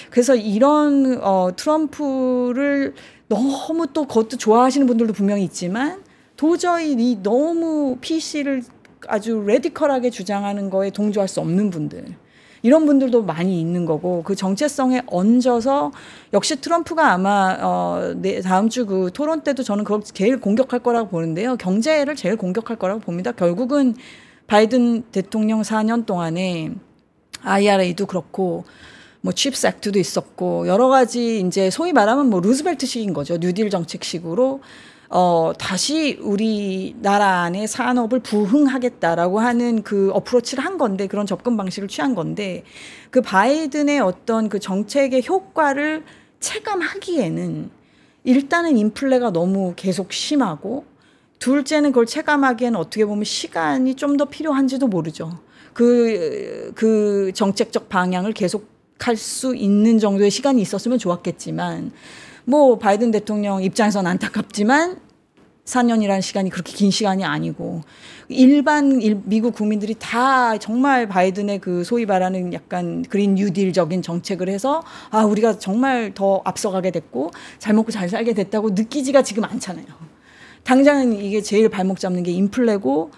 그래서 이런 트럼프를 너무 또 그것도 좋아하시는 분들도 분명히 있지만 도저히 이 너무 PC를 아주 레디컬하게 주장하는 거에 동조할 수 없는 분들 이런 분들도 많이 있는 거고 그 정체성에 얹어서 역시 트럼프가 아마 다음 주 그 토론 때도 저는 그걸 제일 공격할 거라고 보는데요. 경제를 제일 공격할 거라고 봅니다. 결국은 바이든 대통령 4년 동안에 IRA도 그렇고 뭐 칩스 액트도 있었고 여러 가지 이제 소위 말하면 뭐 루즈벨트식인 거죠. 뉴딜 정책식으로 다시 우리나라 안에 산업을 부흥하겠다라고 하는 그 어프로치를 한 건데 그런 접근 방식을 취한 건데 그 바이든의 어떤 그 정책의 효과를 체감하기에는 일단은 인플레가 너무 계속 심하고 둘째는 그걸 체감하기에는 어떻게 보면 시간이 좀 더 필요한지도 모르죠. 그 정책적 방향을 계속할 수 있는 정도의 시간이 있었으면 좋았겠지만 뭐 바이든 대통령 입장에서는 안타깝지만 4년이라는 시간이 그렇게 긴 시간이 아니고 일반 미국 국민들이 다 정말 바이든의 그 소위 말하는 약간 그린 뉴딜적인 정책을 해서 아 우리가 정말 더 앞서가게 됐고 잘 먹고 잘 살게 됐다고 느끼지가 지금 않잖아요. 당장은 이게 제일 발목 잡는 게 인플레고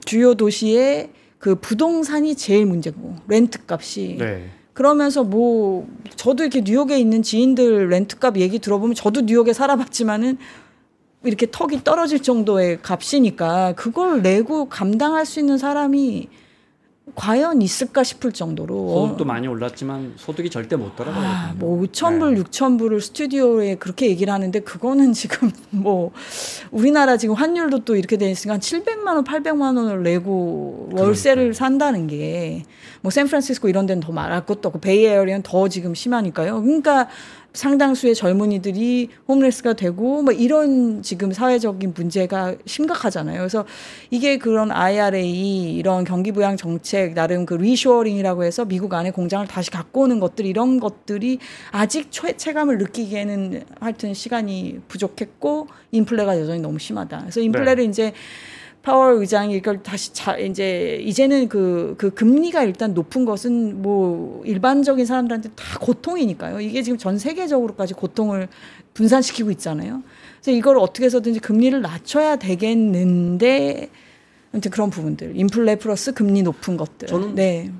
주요 도시의 그 부동산이 제일 문제고 렌트값이 네. 그러면서 뭐 저도 이렇게 뉴욕에 있는 지인들 렌트값 얘기 들어보면 저도 뉴욕에 살아봤지만은 이렇게 턱이 떨어질 정도의 값이니까 그걸 내고 감당할 수 있는 사람이 과연 있을까 싶을 정도로 소득도 많이 올랐지만 소득이 절대 못 따라가거든요. 뭐 5,000불, 6,000불을 스튜디오에 그렇게 얘기를 하는데 그거는 지금 뭐 우리나라 지금 환율도 또 이렇게 돼 있으니까 700만 원, 800만 원을 내고 월세를 산다는 게 뭐 샌프란시스코 이런 데는 더 말할 것도 없고 베이에어리아는 더 지금 심하니까요. 그러니까 상당수의 젊은이들이 홈레스가 되고 뭐 이런 지금 사회적인 문제가 심각하잖아요. 그래서 이게 그런 IRA 이런 경기부양 정책 나름 그 리쇼어링이라고 해서 미국 안에 공장을 다시 갖고 오는 것들 이런 것들이 아직 체감을 느끼기에는 하여튼 시간이 부족했고 인플레가 여전히 너무 심하다. 그래서 인플레를 이제 파월 의장이 이걸 다시 이제는 그 금리가 일단 높은 것은 뭐 일반적인 사람들한테 다 고통이니까요. 이게 지금 전 세계적으로까지 고통을 분산시키고 있잖아요. 그래서 이걸 어떻게 해서든지 금리를 낮춰야 되겠는데 아무튼 그런 부분들. 인플레 플러스 금리 높은 것들. 저는 네.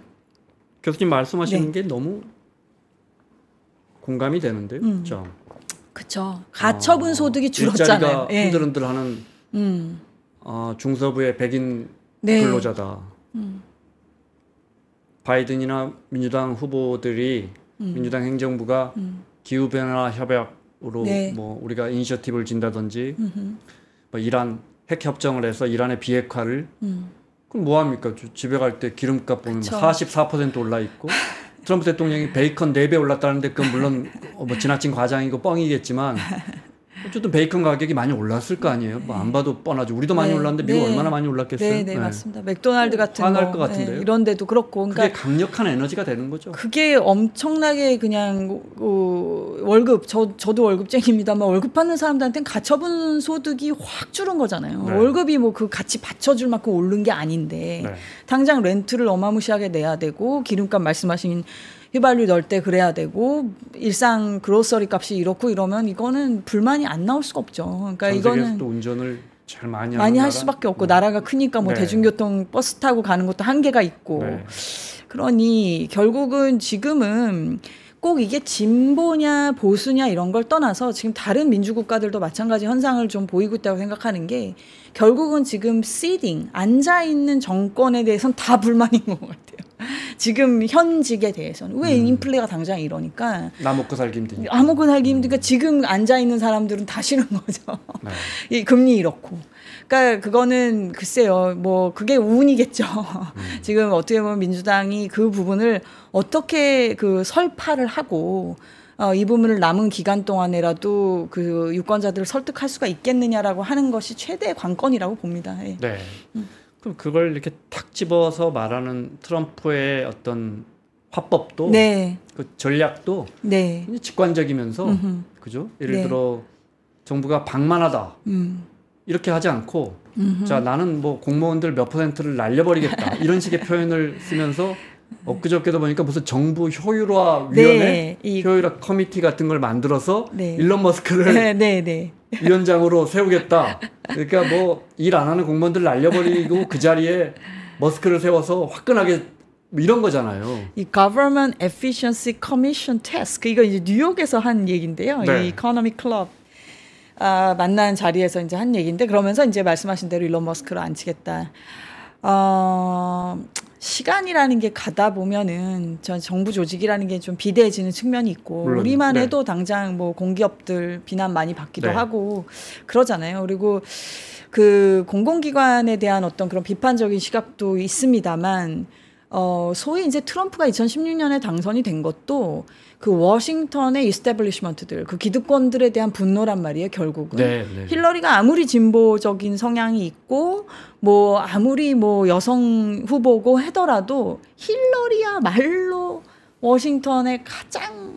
교수님 말씀하시는 게 너무 공감이 되는데요. 그렇죠. 그렇죠. 가처분 소득이 줄었잖아요. 일자리가 흔들흔들하는 중서부의 백인 근로자다. 바이든이나 민주당 후보들이 민주당 행정부가 기후변화 협약으로 뭐 우리가 이니셔티브를 진다든지 뭐 이란 핵 협정을 해서 이란의 비핵화를 그럼 뭐 합니까? 집에 갈 때 기름값 보면 44% 올라 있고 트럼프 대통령이 베이컨 4배 올랐다는데 그건 물론 뭐 지나친 과장이고 뻥이겠지만 어쨌든 베이컨 가격이 많이 올랐을 거 아니에요. 뭐 안 봐도 뻔하죠. 우리도 많이 올랐는데 미국 얼마나 많이 올랐겠어요. 네, 맞습니다. 맥도날드 같은 화날 것 같은데요. 이런 데도 그렇고. 그러니까 그게 강력한 에너지가 되는 거죠. 그게 엄청나게 그냥 월급 저도 월급쟁이입니다만 월급 받는 사람들한테는 가처분 소득이 확 줄은 거잖아요. 월급이 뭐 그 같이 받쳐줄 만큼 오른 게 아닌데 당장 렌트를 어마무시하게 내야 되고 기름값 말씀하신 휘발유 넣을 때 그래야 되고 일상 그로서리 값이 이렇고 이러면 이거는 불만이 안 나올 수가 없죠. 그러니까 이거는 또 운전을 잘 많이 할 수밖에 없고 나라가 크니까 뭐 대중교통 버스 타고 가는 것도 한계가 있고 그러니 결국은 지금은 꼭 이게 진보냐 보수냐 이런 걸 떠나서 지금 다른 민주국가들도 마찬가지 현상을 좀 보이고 있다고 생각하는 게 결국은 지금 시딩 앉아있는 정권에 대해서는 다 불만인 것 같아요. 지금 현직에 대해서는 왜 인플레가 당장 이러니까 나 먹고 살기 힘드니까 먹고 살기 힘드니까 지금 앉아있는 사람들은 다 싫은 거죠. 이 금리 이렇고 그러니까 그거는 글쎄요 뭐 그게 운이겠죠. 지금 어떻게 보면 민주당이 그 부분을 어떻게 그 설파를 하고 이 부분을 남은 기간 동안에라도 그 유권자들을 설득할 수가 있겠느냐라고 하는 것이 최대의 관건이라고 봅니다. 네. 그럼 그걸 이렇게 탁 집어서 말하는 트럼프의 어떤 화법도 그 전략도 직관적이면서 그죠? 예를 들어 정부가 방만하다 이렇게 하지 않고 자 나는 뭐 공무원들 몇 %를 날려버리겠다 이런 식의 표현을 쓰면서 엊그저께도 보니까 무슨 정부 효율화 위원회 효율화 커미티 같은 걸 만들어서 일론 머스크를 위원장으로 세우겠다. 그러니까 뭐 일 안 하는 공무원들 날려버리고 그 자리에 머스크를 세워서 화끈하게 이런 거잖아요. 이 Government Efficiency Commission Task 이거 이제 뉴욕에서 한 얘기인데요. 이 이코노미 클럽 만난 자리에서 이제 한 얘기인데 그러면서 이제 말씀하신 대로 일론 머스크를 앉히겠다. 시간이라는 게 가다 보면은 전 정부 조직이라는 게 좀 비대해지는 측면이 있고 물론, 우리만 해도 당장 뭐 공기업들 비난 많이 받기도 하고 그러잖아요. 그리고 그 공공기관에 대한 어떤 그런 비판적인 시각도 있습니다만 소위 이제 트럼프가 2016년에 당선이 된 것도 그 워싱턴의 이스태블리시먼트들, 그 기득권들에 대한 분노란 말이에요, 결국은. 네, 네. 힐러리가 아무리 진보적인 성향이 있고, 뭐, 아무리 뭐 여성 후보고 하더라도 힐러리야말로 워싱턴의 가장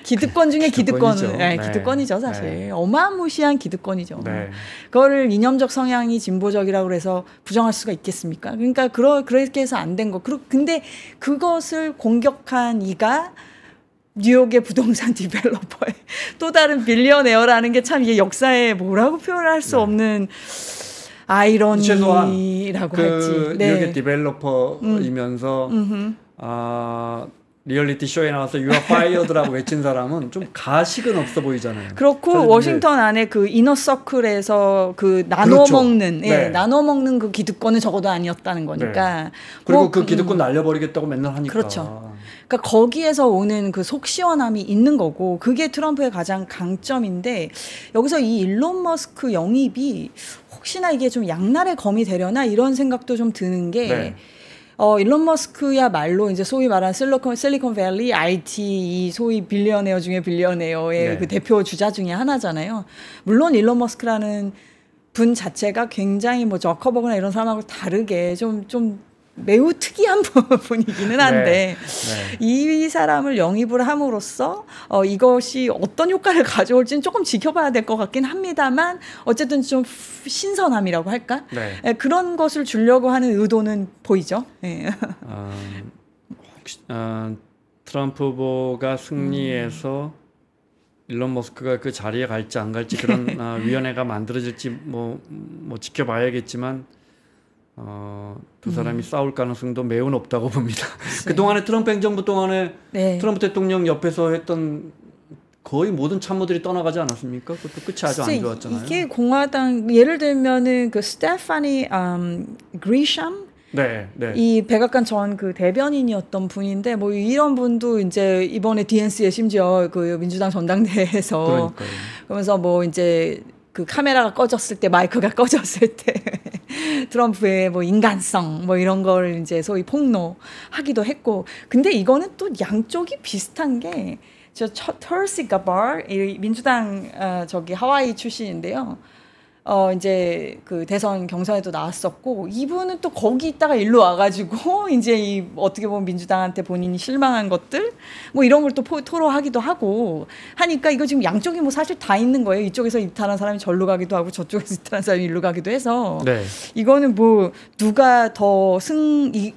기득권 중에 기득권이죠. 네, 기득권이죠, 사실. 네. 어마무시한 기득권이죠. 네. 그거를 이념적 성향이 진보적이라고 해서 부정할 수가 있겠습니까? 그러니까 그렇게 해서 안 된 거. 근데 그것을 공격한 이가 뉴욕의 부동산 디벨로퍼의 또 다른 빌리어네어라는 게 참 이게 역사에 뭐라고 표현할 수 없는 아이러니라고 할지. 네. 뉴욕의 디벨로퍼이면서 리얼리티 쇼에 나와서 You are fired라고 외친 사람은 좀 가식은 없어 보이잖아요. 그렇고 워싱턴 안에 그 이너 서클에서 그 나눠 그렇죠. 먹는, 네. 나눠 먹는 그 기득권은 적어도 아니었다는 거니까. 네. 그리고 그 기득권 날려버리겠다고 맨날 하니까. 그렇죠. 그러니까 거기에서 오는 그 속 시원함이 있는 거고 그게 트럼프의 가장 강점인데 여기서 이 일론 머스크 영입이 혹시나 이게 좀 양날의 검이 되려나 이런 생각도 좀 드는 게. 네. 일론 머스크야말로 이제 소위 말하는 실리콘밸리 IT 이 소위 빌리어네어 중에 빌리어네어의 네. 그 대표 주자 중에 하나잖아요. 물론 일론 머스크라는 분 자체가 굉장히 뭐 저커버그나 이런 사람하고 다르게 좀 매우 특이한 분이기는 한데 네. 이 사람을 영입을 함으로써 이것이 어떤 효과를 가져올지는 조금 지켜봐야 될 것 같긴 합니다만 어쨌든 좀 신선함이라고 할까? 네. 그런 것을 주려고 하는 의도는 보이죠. 네. 혹시 트럼프 후보가 승리해서 일론 머스크가 그 자리에 갈지 안 갈지 그런 위원회가 만들어질지 뭐 지켜봐야겠지만 두 사람이 싸울 가능성도 매우 높다고 봅니다. 그동안에 트럼프 행정부 동안에 네. 트럼프 대통령 옆에서 했던 거의 모든 참모들이 떠나가지 않았습니까? 그것도 끝이 아주 안 좋았잖아요. 이게 공화당 예를 들면은 그 스테파니 그리샴 네, 네. 이 백악관 전 그 대변인이었던 분인데 뭐 이런 분도 이제 이번에 DNC에 심지어 그 민주당 전당대회에서 그러니까요. 그러면서 뭐 이제 그 카메라가 꺼졌을 때 마이크가 꺼졌을 때 트럼프의 뭐 인간성 뭐 이런 걸 이제 소위 폭로하기도 했고 근데 이거는 또 양쪽이 비슷한 게 저 터시 가바르 민주당 저기 하와이 출신인데요. 이제 그 대선 경선에도 나왔었고 이분은 또 거기 있다가 일로 와가지고 이제 이 어떻게 보면 민주당한테 본인이 실망한 것들 뭐 이런 걸 또 토로하기도 하고 하니까 이거 지금 양쪽이 뭐 사실 다 있는 거예요. 이쪽에서 이탈한 사람이 절로 가기도 하고 저쪽에서 이탈한 사람이 일로 가기도 해서 네. 이거는 뭐 누가 더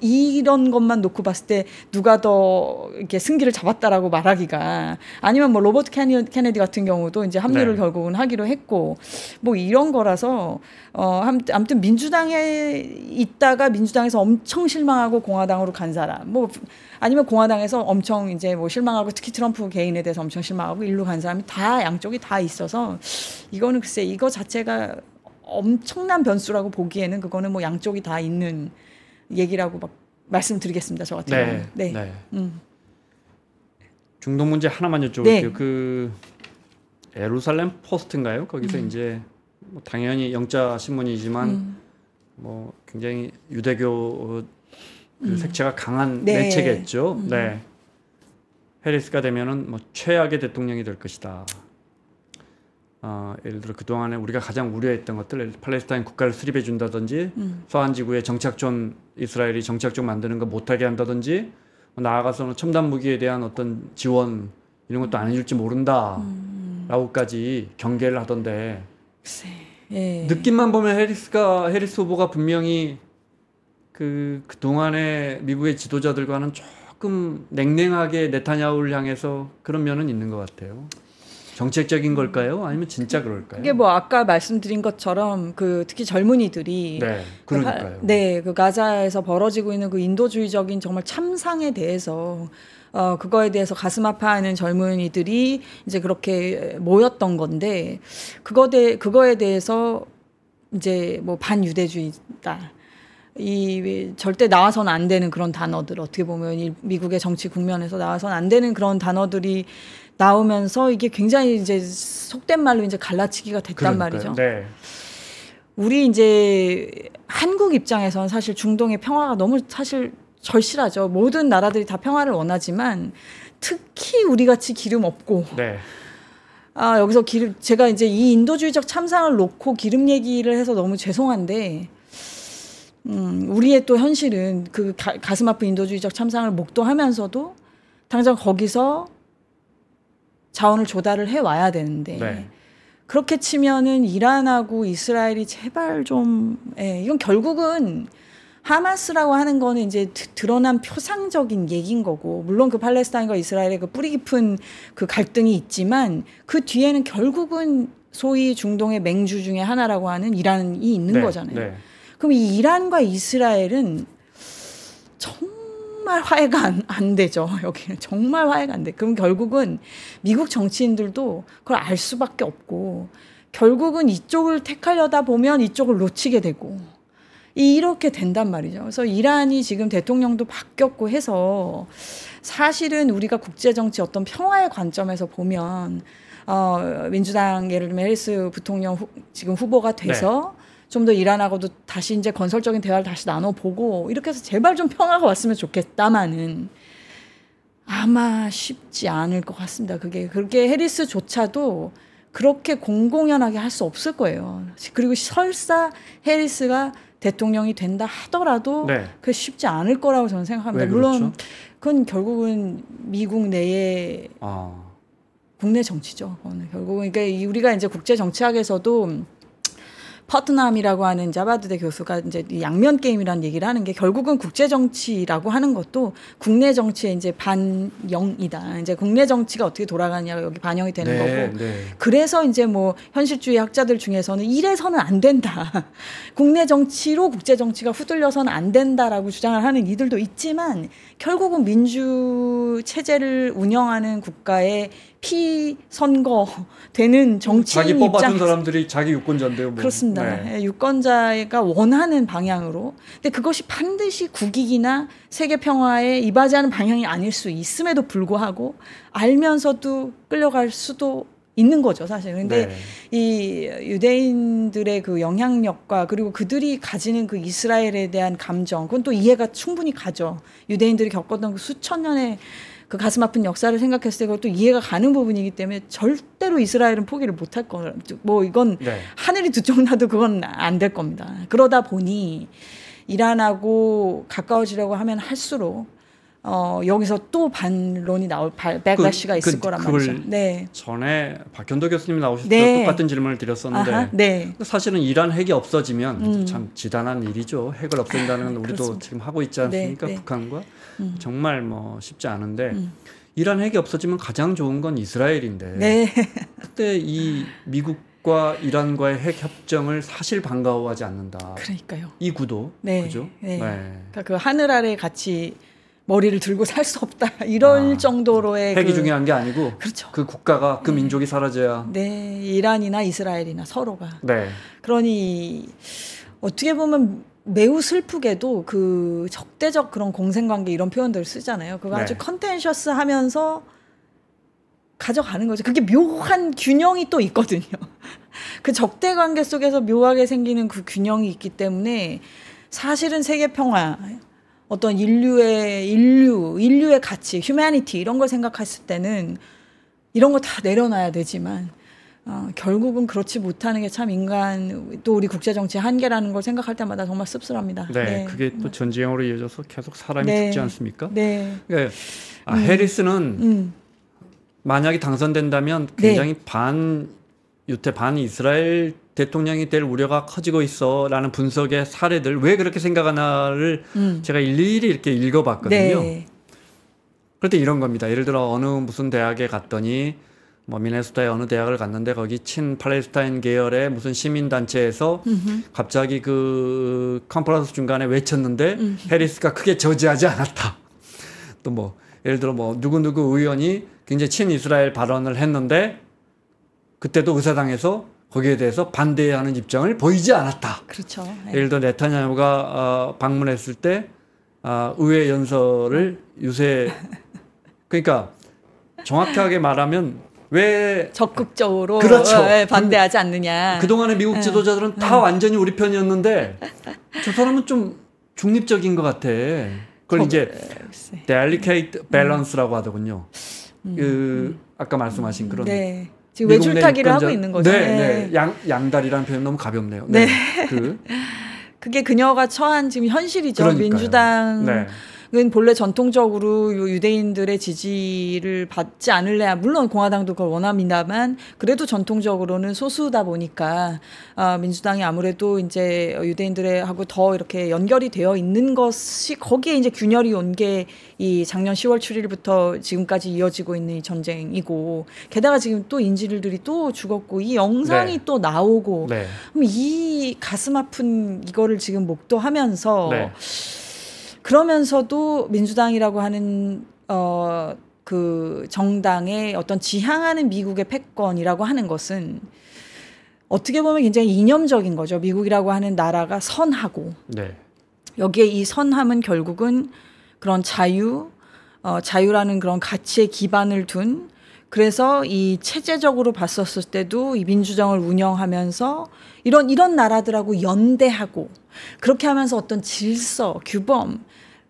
이런 것만 놓고 봤을 때 누가 더 이렇게 승기를 잡았다라고 말하기가 아니면 뭐 로버트 케네디 같은 경우도 이제 합류를 네. 결국은 하기로 했고 뭐 이런 거라서 아무튼 민주당에 있다가 민주당에서 엄청 실망하고 공화당으로 간 사람 뭐 아니면 공화당에서 엄청 이제 뭐 실망하고 특히 트럼프 개인에 대해서 엄청 실망하고 일로 간 사람이 다 양쪽이 다 있어서 이거는 글쎄 이거 자체가 엄청난 변수라고 보기에는 그거는 뭐 양쪽이 다 있는 얘기라고 막 말씀드리겠습니다. 저 같은 경우는. 네. 네. 중동 문제 하나만 여쭤볼게요. 네. 그 예루살렘 포스트인가요? 거기서 이제 뭐 당연히 영자 신문이지만 뭐 굉장히 유대교 그 색채가 강한 네. 매체겠죠. 네. 해리스가 되면은 뭐 최악의 대통령이 될 것이다. 예를 들어 그 동안에 우리가 가장 우려했던 것들, 팔레스타인 국가를 수립해 준다든지, 서한 지구에 정착존 이스라엘이 정착존 만드는 거 못하게 한다든지, 나아가서는 첨단 무기에 대한 어떤 지원 이런 것도 안 해줄지 모른다라고까지 경계를 하던데. 예. 느낌만 보면 해리스 후보가 분명히 그 동안에 미국의 지도자들과는 조금 냉랭하게 네타냐후를 향해서 그런 면은 있는 것 같아요. 정책적인 걸까요? 아니면 진짜 그럴까요? 이게 뭐 아까 말씀드린 것처럼 그 특히 젊은이들이 네, 그러니까요. 그 가자에서 벌어지고 있는 그 인도주의적인 정말 참상에 대해서 그거에 대해서 가슴 아파하는 젊은이들이 이제 그렇게 모였던 건데 그거에 대해서 이제 뭐 반유대주의다. 이 절대 나와서는 안 되는 그런 단어들 어떻게 보면 이 미국의 정치 국면에서 나와서는 안 되는 그런 단어들이 나오면서 이게 굉장히 이제 속된 말로 이제 갈라치기가 됐단 그러니까요. 말이죠. 네. 우리 이제 한국 입장에서는 사실 중동의 평화가 너무 사실 절실하죠. 모든 나라들이 다 평화를 원하지만 특히 우리 같이 기름 없고. 네. 여기서 제가 이제 이 인도주의적 참상을 놓고 기름 얘기를 해서 너무 죄송한데, 우리의 또 현실은 그 가슴 아픈 인도주의적 참상을 목도하면서도 당장 거기서 자원을 조달을 해 와야 되는데, 네. 그렇게 치면은 이란하고 이스라엘이 제발 좀, 이건 결국은 하마스라고 하는 거는 이제 드러난 표상적인 얘기인 거고, 물론 그 팔레스타인과 이스라엘의 그 뿌리 깊은 그 갈등이 있지만 그 뒤에는 결국은 소위 중동의 맹주 중에 하나라고 하는 이란이 있는 네. 거잖아요. 네. 그럼 이 이란과 이스라엘은 정말 화해가 안 되죠. 여기는 정말 화해가 안 돼. 그럼 결국은 미국 정치인들도 그걸 알 수밖에 없고, 결국은 이쪽을 택하려다 보면 이쪽을 놓치게 되고, 이렇게 된단 말이죠. 그래서 이란이 지금 대통령도 바뀌었고 해서 사실은 우리가 국제정치 어떤 평화의 관점에서 보면 민주당 예를 들면 해리스 부통령 지금 후보가 돼서 네. 좀 더 이란하고도 다시 이제 건설적인 대화를 다시 나눠보고 이렇게 해서 제발 좀 평화가 왔으면 좋겠다마는 아마 쉽지 않을 것 같습니다. 그렇게 해리스조차도 그렇게 공공연하게 할 수 없을 거예요. 그리고 설사 해리스가 대통령이 된다 하더라도 네. 그게 쉽지 않을 거라고 저는 생각합니다. 물론 그건 결국은 미국 내의 국내 정치죠. 그거는 결국은 그러니까 우리가 이제 국제 정치학에서도 퍼트남이라고 하는 자바드대 교수가 이제 양면 게임이라는 얘기를 하는 게 결국은 국제 정치라고 하는 것도 국내 정치의 이제 반영이다. 이제 국내 정치가 어떻게 돌아가냐가 여기 반영이 되는 네, 거고. 네. 그래서 이제 뭐 현실주의 학자들 중에서는 이래서는 안 된다. 국내 정치로 국제 정치가 후들려서는 안 된다라고 주장을 하는 이들도 있지만 결국은 민주 체제를 운영하는 국가의 피선거 되는 정치인 자기 뽑아준 사람들이 자기 유권자인데요. 뭐. 그렇습니다. 네. 유권자가 원하는 방향으로. 근데 그것이 반드시 국익이나 세계 평화에 이바지하는 방향이 아닐 수 있음에도 불구하고 알면서도 끌려갈 수도 있는 거죠, 사실. 근데 네. 이 유대인들의 그 영향력과 그리고 그들이 가지는 그 이스라엘에 대한 감정, 그건 또 이해가 충분히 가죠. 유대인들이 겪었던 그 수천 년의 그 가슴 아픈 역사를 생각했을 때 그것도 이해가 가는 부분이기 때문에 절대로 이스라엘은 포기를 못할 거예요. 뭐 이건 네. 하늘이 두 쪽 나도 그건 안 될 겁니다. 그러다 보니 이란하고 가까워지려고 하면 할수록 여기서 또 반론이 나올 백라시가 있을 거란 말이죠. 네. 전에 박현도 교수님이 나오실 때 네. 똑같은 질문을 드렸었는데 아하, 네. 사실은 이란 핵이 없어지면 참 지단한 일이죠. 핵을 없앤다는 건 우리도 그렇습니다. 지금 하고 있지 않습니까? 네. 북한과 정말 뭐 쉽지 않은데 이란 핵이 없어지면 가장 좋은 건 이스라엘인데 네. 그때 이 미국과 이란과의 핵 협정을 사실 반가워하지 않는다. 그러니까요. 이 구도, 네. 그죠? 네. 네. 그러니까 그 하늘 아래 같이 머리를 들고 살 수 없다 이럴 정도로의 핵이 중요한 게 아니고 그렇죠. 그 국가가 그 민족이 사라져야 네 이란이나 이스라엘이나 서로가 네. 그러니 어떻게 보면 매우 슬프게도 그 적대적 그런 공생관계 이런 표현들을 쓰잖아요. 그거 아주 컨텐셔스하면서 가져가는 거죠. 그게 묘한 균형이 또 있거든요. 그 적대관계 속에서 묘하게 생기는 그 균형이 있기 때문에 사실은 세계 평화 어떤 인류의 가치, 휴머니티 이런 걸 생각했을 때는 이런 거 다 내려놔야 되지만 결국은 그렇지 못하는 게 참 인간 또 우리 국제정치의 한계라는 걸 생각할 때마다 정말 씁쓸합니다. 네, 네. 그게 또 전쟁으로 이어져서 계속 사람이 네. 죽지 않습니까? 네. 그러니까 해리스는 만약에 당선된다면 굉장히 네. 반유태 반이스라엘 대통령이 될 우려가 커지고 있어라는 분석의 사례들 왜 그렇게 생각하나를 제가 일일이 이렇게 읽어봤거든요. 네. 그럴 때 이런 겁니다. 예를 들어 어느 무슨 대학에 갔더니 뭐 미네소타의 어느 대학을 갔는데 거기 친 팔레스타인 계열의 무슨 시민단체에서 갑자기 그 컨퍼런스 중간에 외쳤는데 해리스가 크게 저지하지 않았다. 또 뭐 예를 들어 뭐 누구누구 의원이 굉장히 친이스라엘 발언을 했는데 그때도 의사당에서 거기에 대해서 반대하는 입장을 보이지 않았다. 그렇죠. 네. 예를 들어 네타냐후가 방문했을 때 의회 연설을 그러니까 정확하게 말하면 왜 적극적으로 그렇죠. 반대하지 않느냐. 그동안의 미국 지도자들은 다 완전히 우리 편이었는데 저 사람은 좀 중립적인 것 같아. 그걸 이제 delicate balance라고 하더군요. 아까 말씀하신 그런 네. 지금 외줄타기를 하고 있는 거죠. 네. 양다리라는 표현 너무 가볍네요. 네. 그게 그녀가 처한 지금 현실이죠. 그러니까요. 민주당은 본래 전통적으로 유대인들의 지지를 받지 않을래. 물론 공화당도 그걸 원합니다만 그래도 전통적으로는 소수다 보니까 민주당이 아무래도 이제 유대인들하고 더 이렇게 연결이 되어 있는 것이 거기에 이제 균열이 온 게 이 작년 10월 7일부터 지금까지 이어지고 있는 이 전쟁이고 게다가 지금 또 인질들이 또 죽었고 이 영상이 또 나오고 그럼 이 가슴 아픈 이거를 지금 목도하면서 그러면서도 민주당이라고 하는 그 정당의 어떤 지향하는 미국의 패권이라고 하는 것은 어떻게 보면 굉장히 이념적인 거죠. 미국이라고 하는 나라가 선하고 여기에 이 선함은 결국은 그런 자유라는 그런 가치에 기반을 둔 그래서 이 체제적으로 봤었을 때도 이 민주정을 운영하면서 이런 나라들하고 연대하고 그렇게 하면서 어떤 질서, 규범,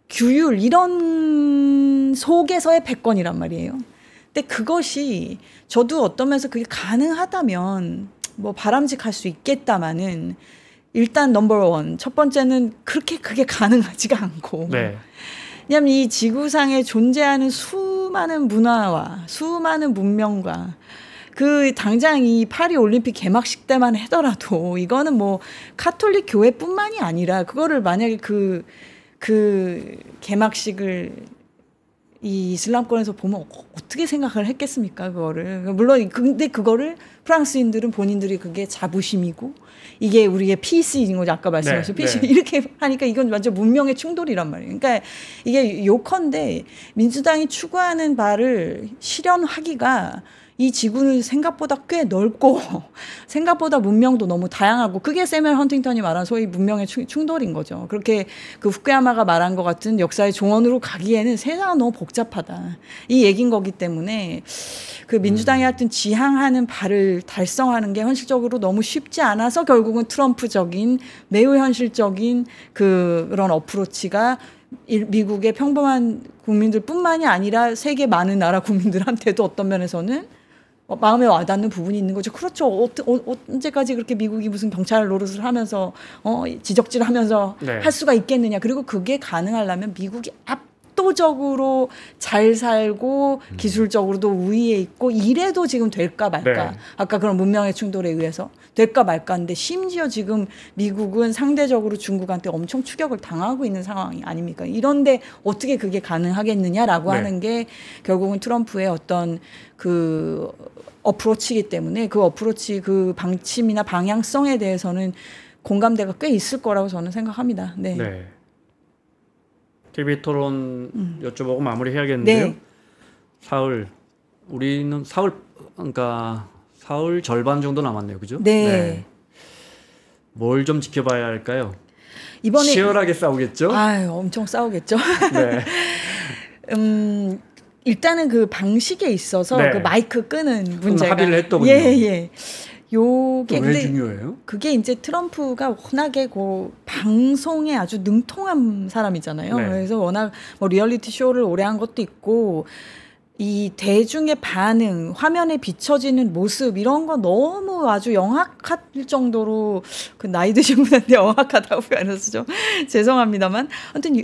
규율 이런 속에서의 패권이란 말이에요. 근데 그것이 저도 어떤 면에서 그게 가능하다면 뭐 바람직할 수 있겠다마는 일단 넘버 1, 첫 번째는 그게 가능하지가 않고 왜냐하면 이 지구상에 존재하는 수많은 문화와 수많은 문명과 그 당장 이 파리 올림픽 개막식 때만 하더라도 이거는 뭐 카톨릭 교회뿐만이 아니라 그거를 만약에 그 개막식을 이 이슬람권에서 보면 어떻게 생각을 했겠습니까? 그거를 물론 근데 그거를 프랑스인들은 본인들이 그게 자부심이고 이게 우리의 피스인 거죠. 아까 말씀하신 피스 이렇게 하니까 이건 완전 문명의 충돌이란 말이에요. 그러니까 이게 요컨대 민주당이 추구하는 바를 실현하기가 이 지구는 생각보다 꽤 넓고 생각보다 문명도 너무 다양하고 그게 세멜 헌팅턴이 말한 소위 문명의 충돌인 거죠. 그렇게 그 후쿠야마가 말한 것 같은 역사의 종언으로 가기에는 세상은 너무 복잡하다. 이 얘기인 거기 때문에 그 민주당이 하여튼 지향하는 바를 달성하는 게 현실적으로 너무 쉽지 않아서 결국은 트럼프적인 매우 현실적인 그런 어프로치가 미국의 평범한 국민들뿐만이 아니라 세계 많은 나라 국민들한테도 어떤 면에서는 마음에 와닿는 부분이 있는 거죠. 그렇죠. 언제까지 그렇게 미국이 무슨 경찰 노릇을 하면서 지적질하면서 할 수가 있겠느냐. 그리고 그게 가능하려면 미국이 압도적으로 잘 살고 기술적으로도 우위에 있고 이래도 지금 될까 말까. 아까 그런 문명의 충돌에 의해서 될까 말까인데 심지어 지금 미국은 상대적으로 중국한테 엄청 추격을 당하고 있는 상황이 아닙니까? 이런데 어떻게 그게 가능하겠느냐라고 하는 게 결국은 트럼프의 어떤 그 어프로치이기 때문에 그 어프로치 그 방침이나 방향성에 대해서는 공감대가 꽤 있을 거라고 저는 생각합니다. TV 토론 여쭤보고 마무리해야겠는데요. 우리는 사흘 절반 정도 남았네요. 그죠? 뭘 좀 지켜봐야 할까요? 이번에 치열하게 싸우겠죠? 엄청 싸우겠죠. 일단은 그 방식에 있어서 그 마이크 끄는 문제가 합의를 했더군요. 요게 왜 중요해요? 그게 이제 트럼프가 워낙에 그 방송에 아주 능통한 사람이잖아요. 그래서 워낙 뭐 리얼리티 쇼를 오래 한 것도 있고 이 대중의 반응, 화면에 비춰지는 모습 이런 거 너무 아주 영악할 정도로 그 나이 드신 분한테 영악하다고 표현해서 좀 죄송합니다만 아무튼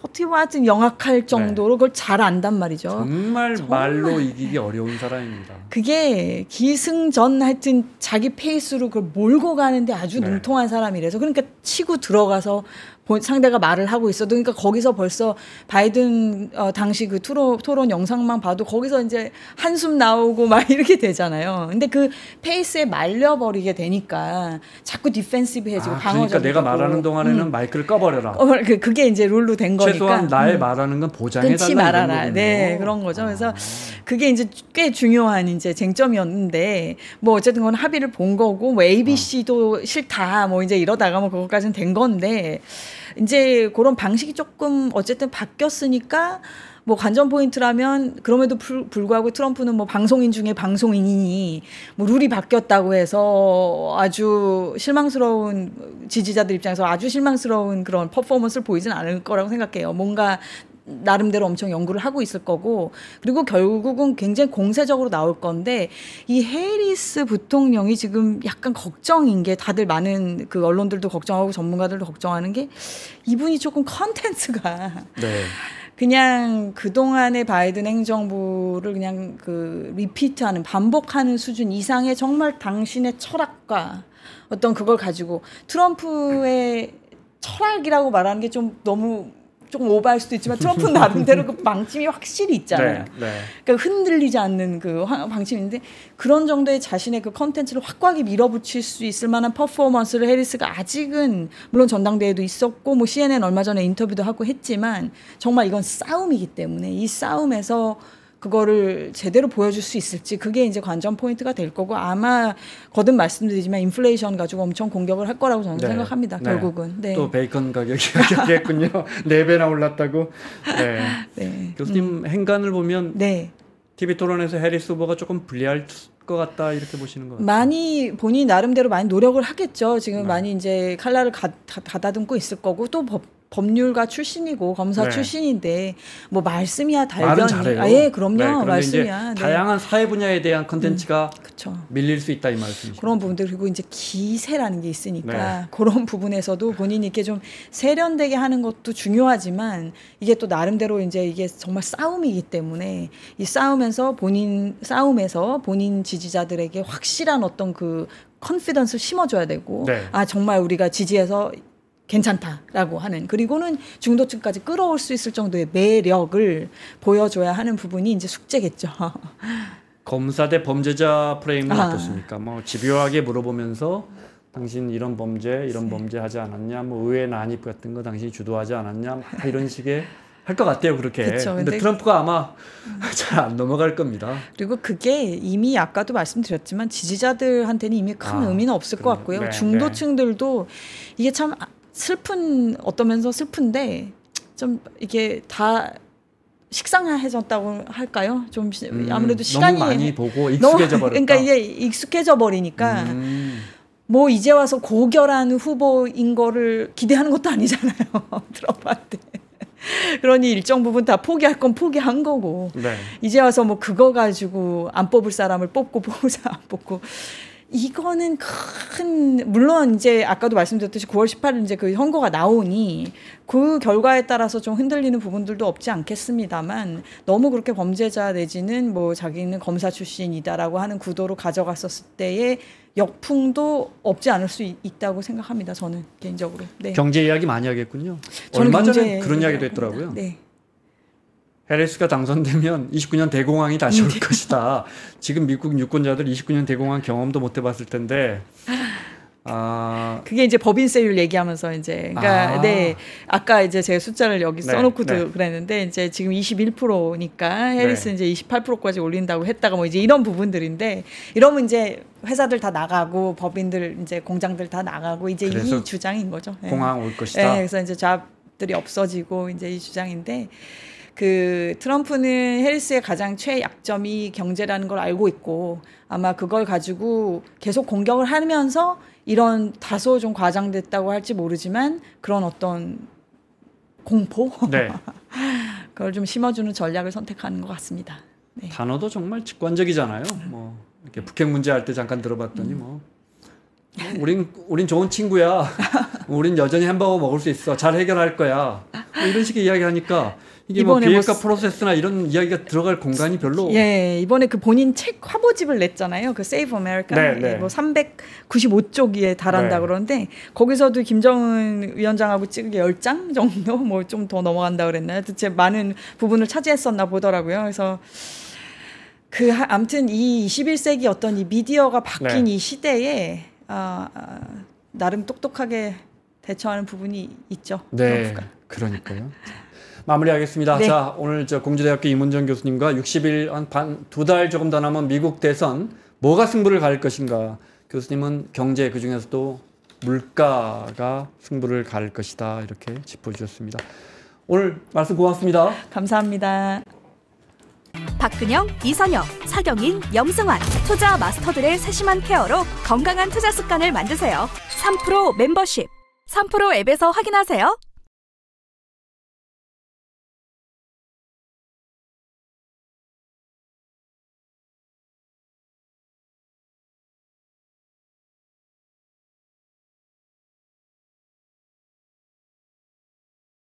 어떻게 보면 영악할 정도로 그걸 잘 안단 말이죠. 정말 말로 이기기 어려운 사람입니다. 그게 기승전 하여튼 자기 페이스로 그걸 몰고 가는데 아주 능통한 사람이라서 그러니까 치고 들어가서 상대가 말을 하고 있어도 그러니까 거기서 벌써 바이든 당시 그 토론 영상만 봐도 거기서 이제 한숨 나오고 막 이렇게 되잖아요. 근데 그 페이스에 말려버리게 되니까 자꾸 디펜시브해지고 방어적이고. 그러니까 내가 말하는 동안에는 마이크를 꺼버려라. 그게 이제 룰로 된 거니까. 최소한 나의 말하는 건 보장해달라. 끊지 말아라. 그런 거죠. 그래서 그게 이제 꽤 중요한 이제 쟁점이었는데 뭐 어쨌든 그건 합의를 본 거고 뭐 ABC도 싫다 뭐 이제 이러다가 뭐 그것까지는 된 건데. 이제 그런 방식이 조금 어쨌든 바뀌었으니까 뭐 관전 포인트라면 그럼에도 불구하고 트럼프는 뭐 방송인 중에 방송인이니 뭐 룰이 바뀌었다고 해서 아주 실망스러운 지지자들 입장에서 아주 실망스러운 그런 퍼포먼스를 보이진 않을 거라고 생각해요. 뭔가 나름대로 엄청 연구를 하고 있을 거고 그리고 결국은 굉장히 공세적으로 나올 건데 이 해리스 부통령이 지금 약간 걱정인 게 다들 많은 그 언론들도 걱정하고 전문가들도 걱정하는 게 이분이 조금 컨텐츠가 네. 그냥 그동안의 바이든 행정부를 그냥 그 리피트하는 반복하는 수준 이상의 정말 당신의 철학과 어떤 그걸 가지고 트럼프의 철학이라고 말하는 게 좀 너무 조금 오버할 수도 있지만 트럼프는 나름대로 그 방침이 확실히 있잖아요. 네. 그러니까 흔들리지 않는 그 방침인데 그런 정도의 자신의 그 컨텐츠를 확고하게 밀어붙일 수 있을 만한 퍼포먼스를 해리스가 아직은 물론 전당대회도 있었고 뭐 CNN 얼마 전에 인터뷰도 하고 했지만 정말 이건 싸움이기 때문에 이 싸움에서 그거를 제대로 보여줄 수 있을지 그게 이제 관전 포인트가 될 거고 아마 거듭 말씀드리지만 인플레이션 가지고 엄청 공격을 할 거라고 저는 생각합니다. 결국은. 네. 또 베이컨 가격이 가격했군요. 4배나 올랐다고. 네. 네. 교수님 행간을 보면 네. TV 토론에서 해리스 후보가 조금 불리할 것 같다 이렇게 보시는 것 같아요. 많이 본인이 나름대로 많이 노력을 하겠죠. 지금 많이 이제 칼날을 가다듬고 있을 거고 또 법률가 출신이고 검사 출신인데 뭐 말씀이야 달견이 예, 그럼요. 말씀이야. 다양한 사회 분야에 대한 컨텐츠가 밀릴 수 있다 이 말씀이시죠. 그런 부분들 그리고 이제 기세라는 게 있으니까 그런 부분에서도 본인이 이렇게 좀 세련되게 하는 것도 중요하지만 이게 또 나름대로 이제 이게 정말 싸움이기 때문에 이 싸움에서 본인 지지자들에게 확실한 어떤 그 컨피던스를 심어줘야 되고 아 정말 우리가 지지해서 괜찮다라고 하는 그리고는 중도층까지 끌어올 수 있을 정도의 매력을 보여줘야 하는 부분이 이제 숙제겠죠. 검사 대 범죄자 프레임은 어떻습니까? 뭐 집요하게 물어보면서 당신 이런 범죄 하지 않았냐? 뭐 의회 난입 같은 거 당신이 주도하지 않았냐? 이런 식의 할 것 같아요 그렇게. 근데 트럼프가 아마 잘 안 넘어갈 겁니다. 그리고 그게 이미 아까도 말씀드렸지만 지지자들한테는 이미 큰 의미는 없을 것 같고요. 중도층들도 이게 참 어떠면서 슬픈데 좀 이게 다 식상해졌다고 할까요? 좀 아무래도 시간이 너무 많이 보고 익숙해져 버렸다. 그러니까 이게 익숙해져 버리니까 뭐 이제 와서 고결한 후보인 거를 기대하는 것도 아니잖아요. 트럼프한테. 그러니 일정 부분 다 포기할 건 포기한 거고 이제 와서 뭐 그거 가지고 안 뽑을 사람을 뽑고 뽑을 사람 안 뽑고 이거는 물론 이제 아까도 말씀드렸듯이 9월 18일 이제 그 선거가 나오니 그 결과에 따라서 좀 흔들리는 부분들도 없지 않겠습니다만 너무 그렇게 범죄자 내지는 뭐 자기는 검사 출신이다라고 하는 구도로 가져갔었을 때의 역풍도 없지 않을 수 있다고 생각합니다. 저는 개인적으로. 네. 경제 이야기 많이 하겠군요. 얼마 전에 그런 이야기도 했더라고요. 네. 해리스가 당선되면 29년 대공황이 다시 올 것이다. 지금 미국 유권자들 29년 대공황 경험도 못 해봤을 텐데. 그게 이제 법인세율 얘기하면서 이제 그러니까 아까 이제 제가 숫자를 여기 써놓고도 그랬는데 이제 지금 21%니까 해리스 이제 28%까지 올린다고 했다가 뭐 이제 이런 부분들인데 이러면 이제 회사들 다 나가고 법인들 이제 공장들 다 나가고 이제 이 주장인 거죠. 공황 올 것이다. 그래서 이제 잡들이 없어지고 이제 이 주장인데. 그 트럼프는 해리스의 가장 최약점이 경제라는 걸 알고 있고 아마 그걸 가지고 계속 공격을 하면서 이런 다소 좀 과장됐다고 할지 모르지만 그런 어떤 공포 그걸 좀 심어주는 전략을 선택하는 것 같습니다. 네. 단어도 정말 직관적이잖아요. 뭐 이렇게 북핵 문제 할 때 잠깐 들어봤더니 우린 좋은 친구야. 우린 여전히 햄버거 먹을 수 있어. 잘 해결할 거야. 뭐 이런 식의 이야기하니까 이게 뭐 비핵화 프로세스나 이런 이야기가 들어갈 공간이 별로. 이번에 그 본인 책 화보집을 냈잖아요. 그 Save America. 뭐 395쪽에 달한다 그러는데 거기서도 김정은 위원장하고 찍은 게 10장 정도 뭐 좀 더 넘어간다 그랬나요? 대체 많은 부분을 차지했었나 보더라고요. 그래서 아무튼 이 21세기 어떤 이 미디어가 바뀐 이 시대에 나름 똑똑하게 대처하는 부분이 있죠. 트럼프가. 그러니까요. 마무리하겠습니다. 자, 오늘 공주대학교 이문정 교수님과 60일 한 두 달 조금 더 남은 미국 대선 뭐가 승부를 가릴 것인가. 교수님은 경제 그중에서도 물가가 승부를 가릴 것이다 이렇게 짚어주셨습니다. 오늘 말씀 고맙습니다. 감사합니다. 박근영, 이선영, 사경인, 염승환 투자 마스터들의 세심한 케어로 건강한 투자 습관을 만드세요. 3프로 멤버십 3프로 앱에서 확인하세요.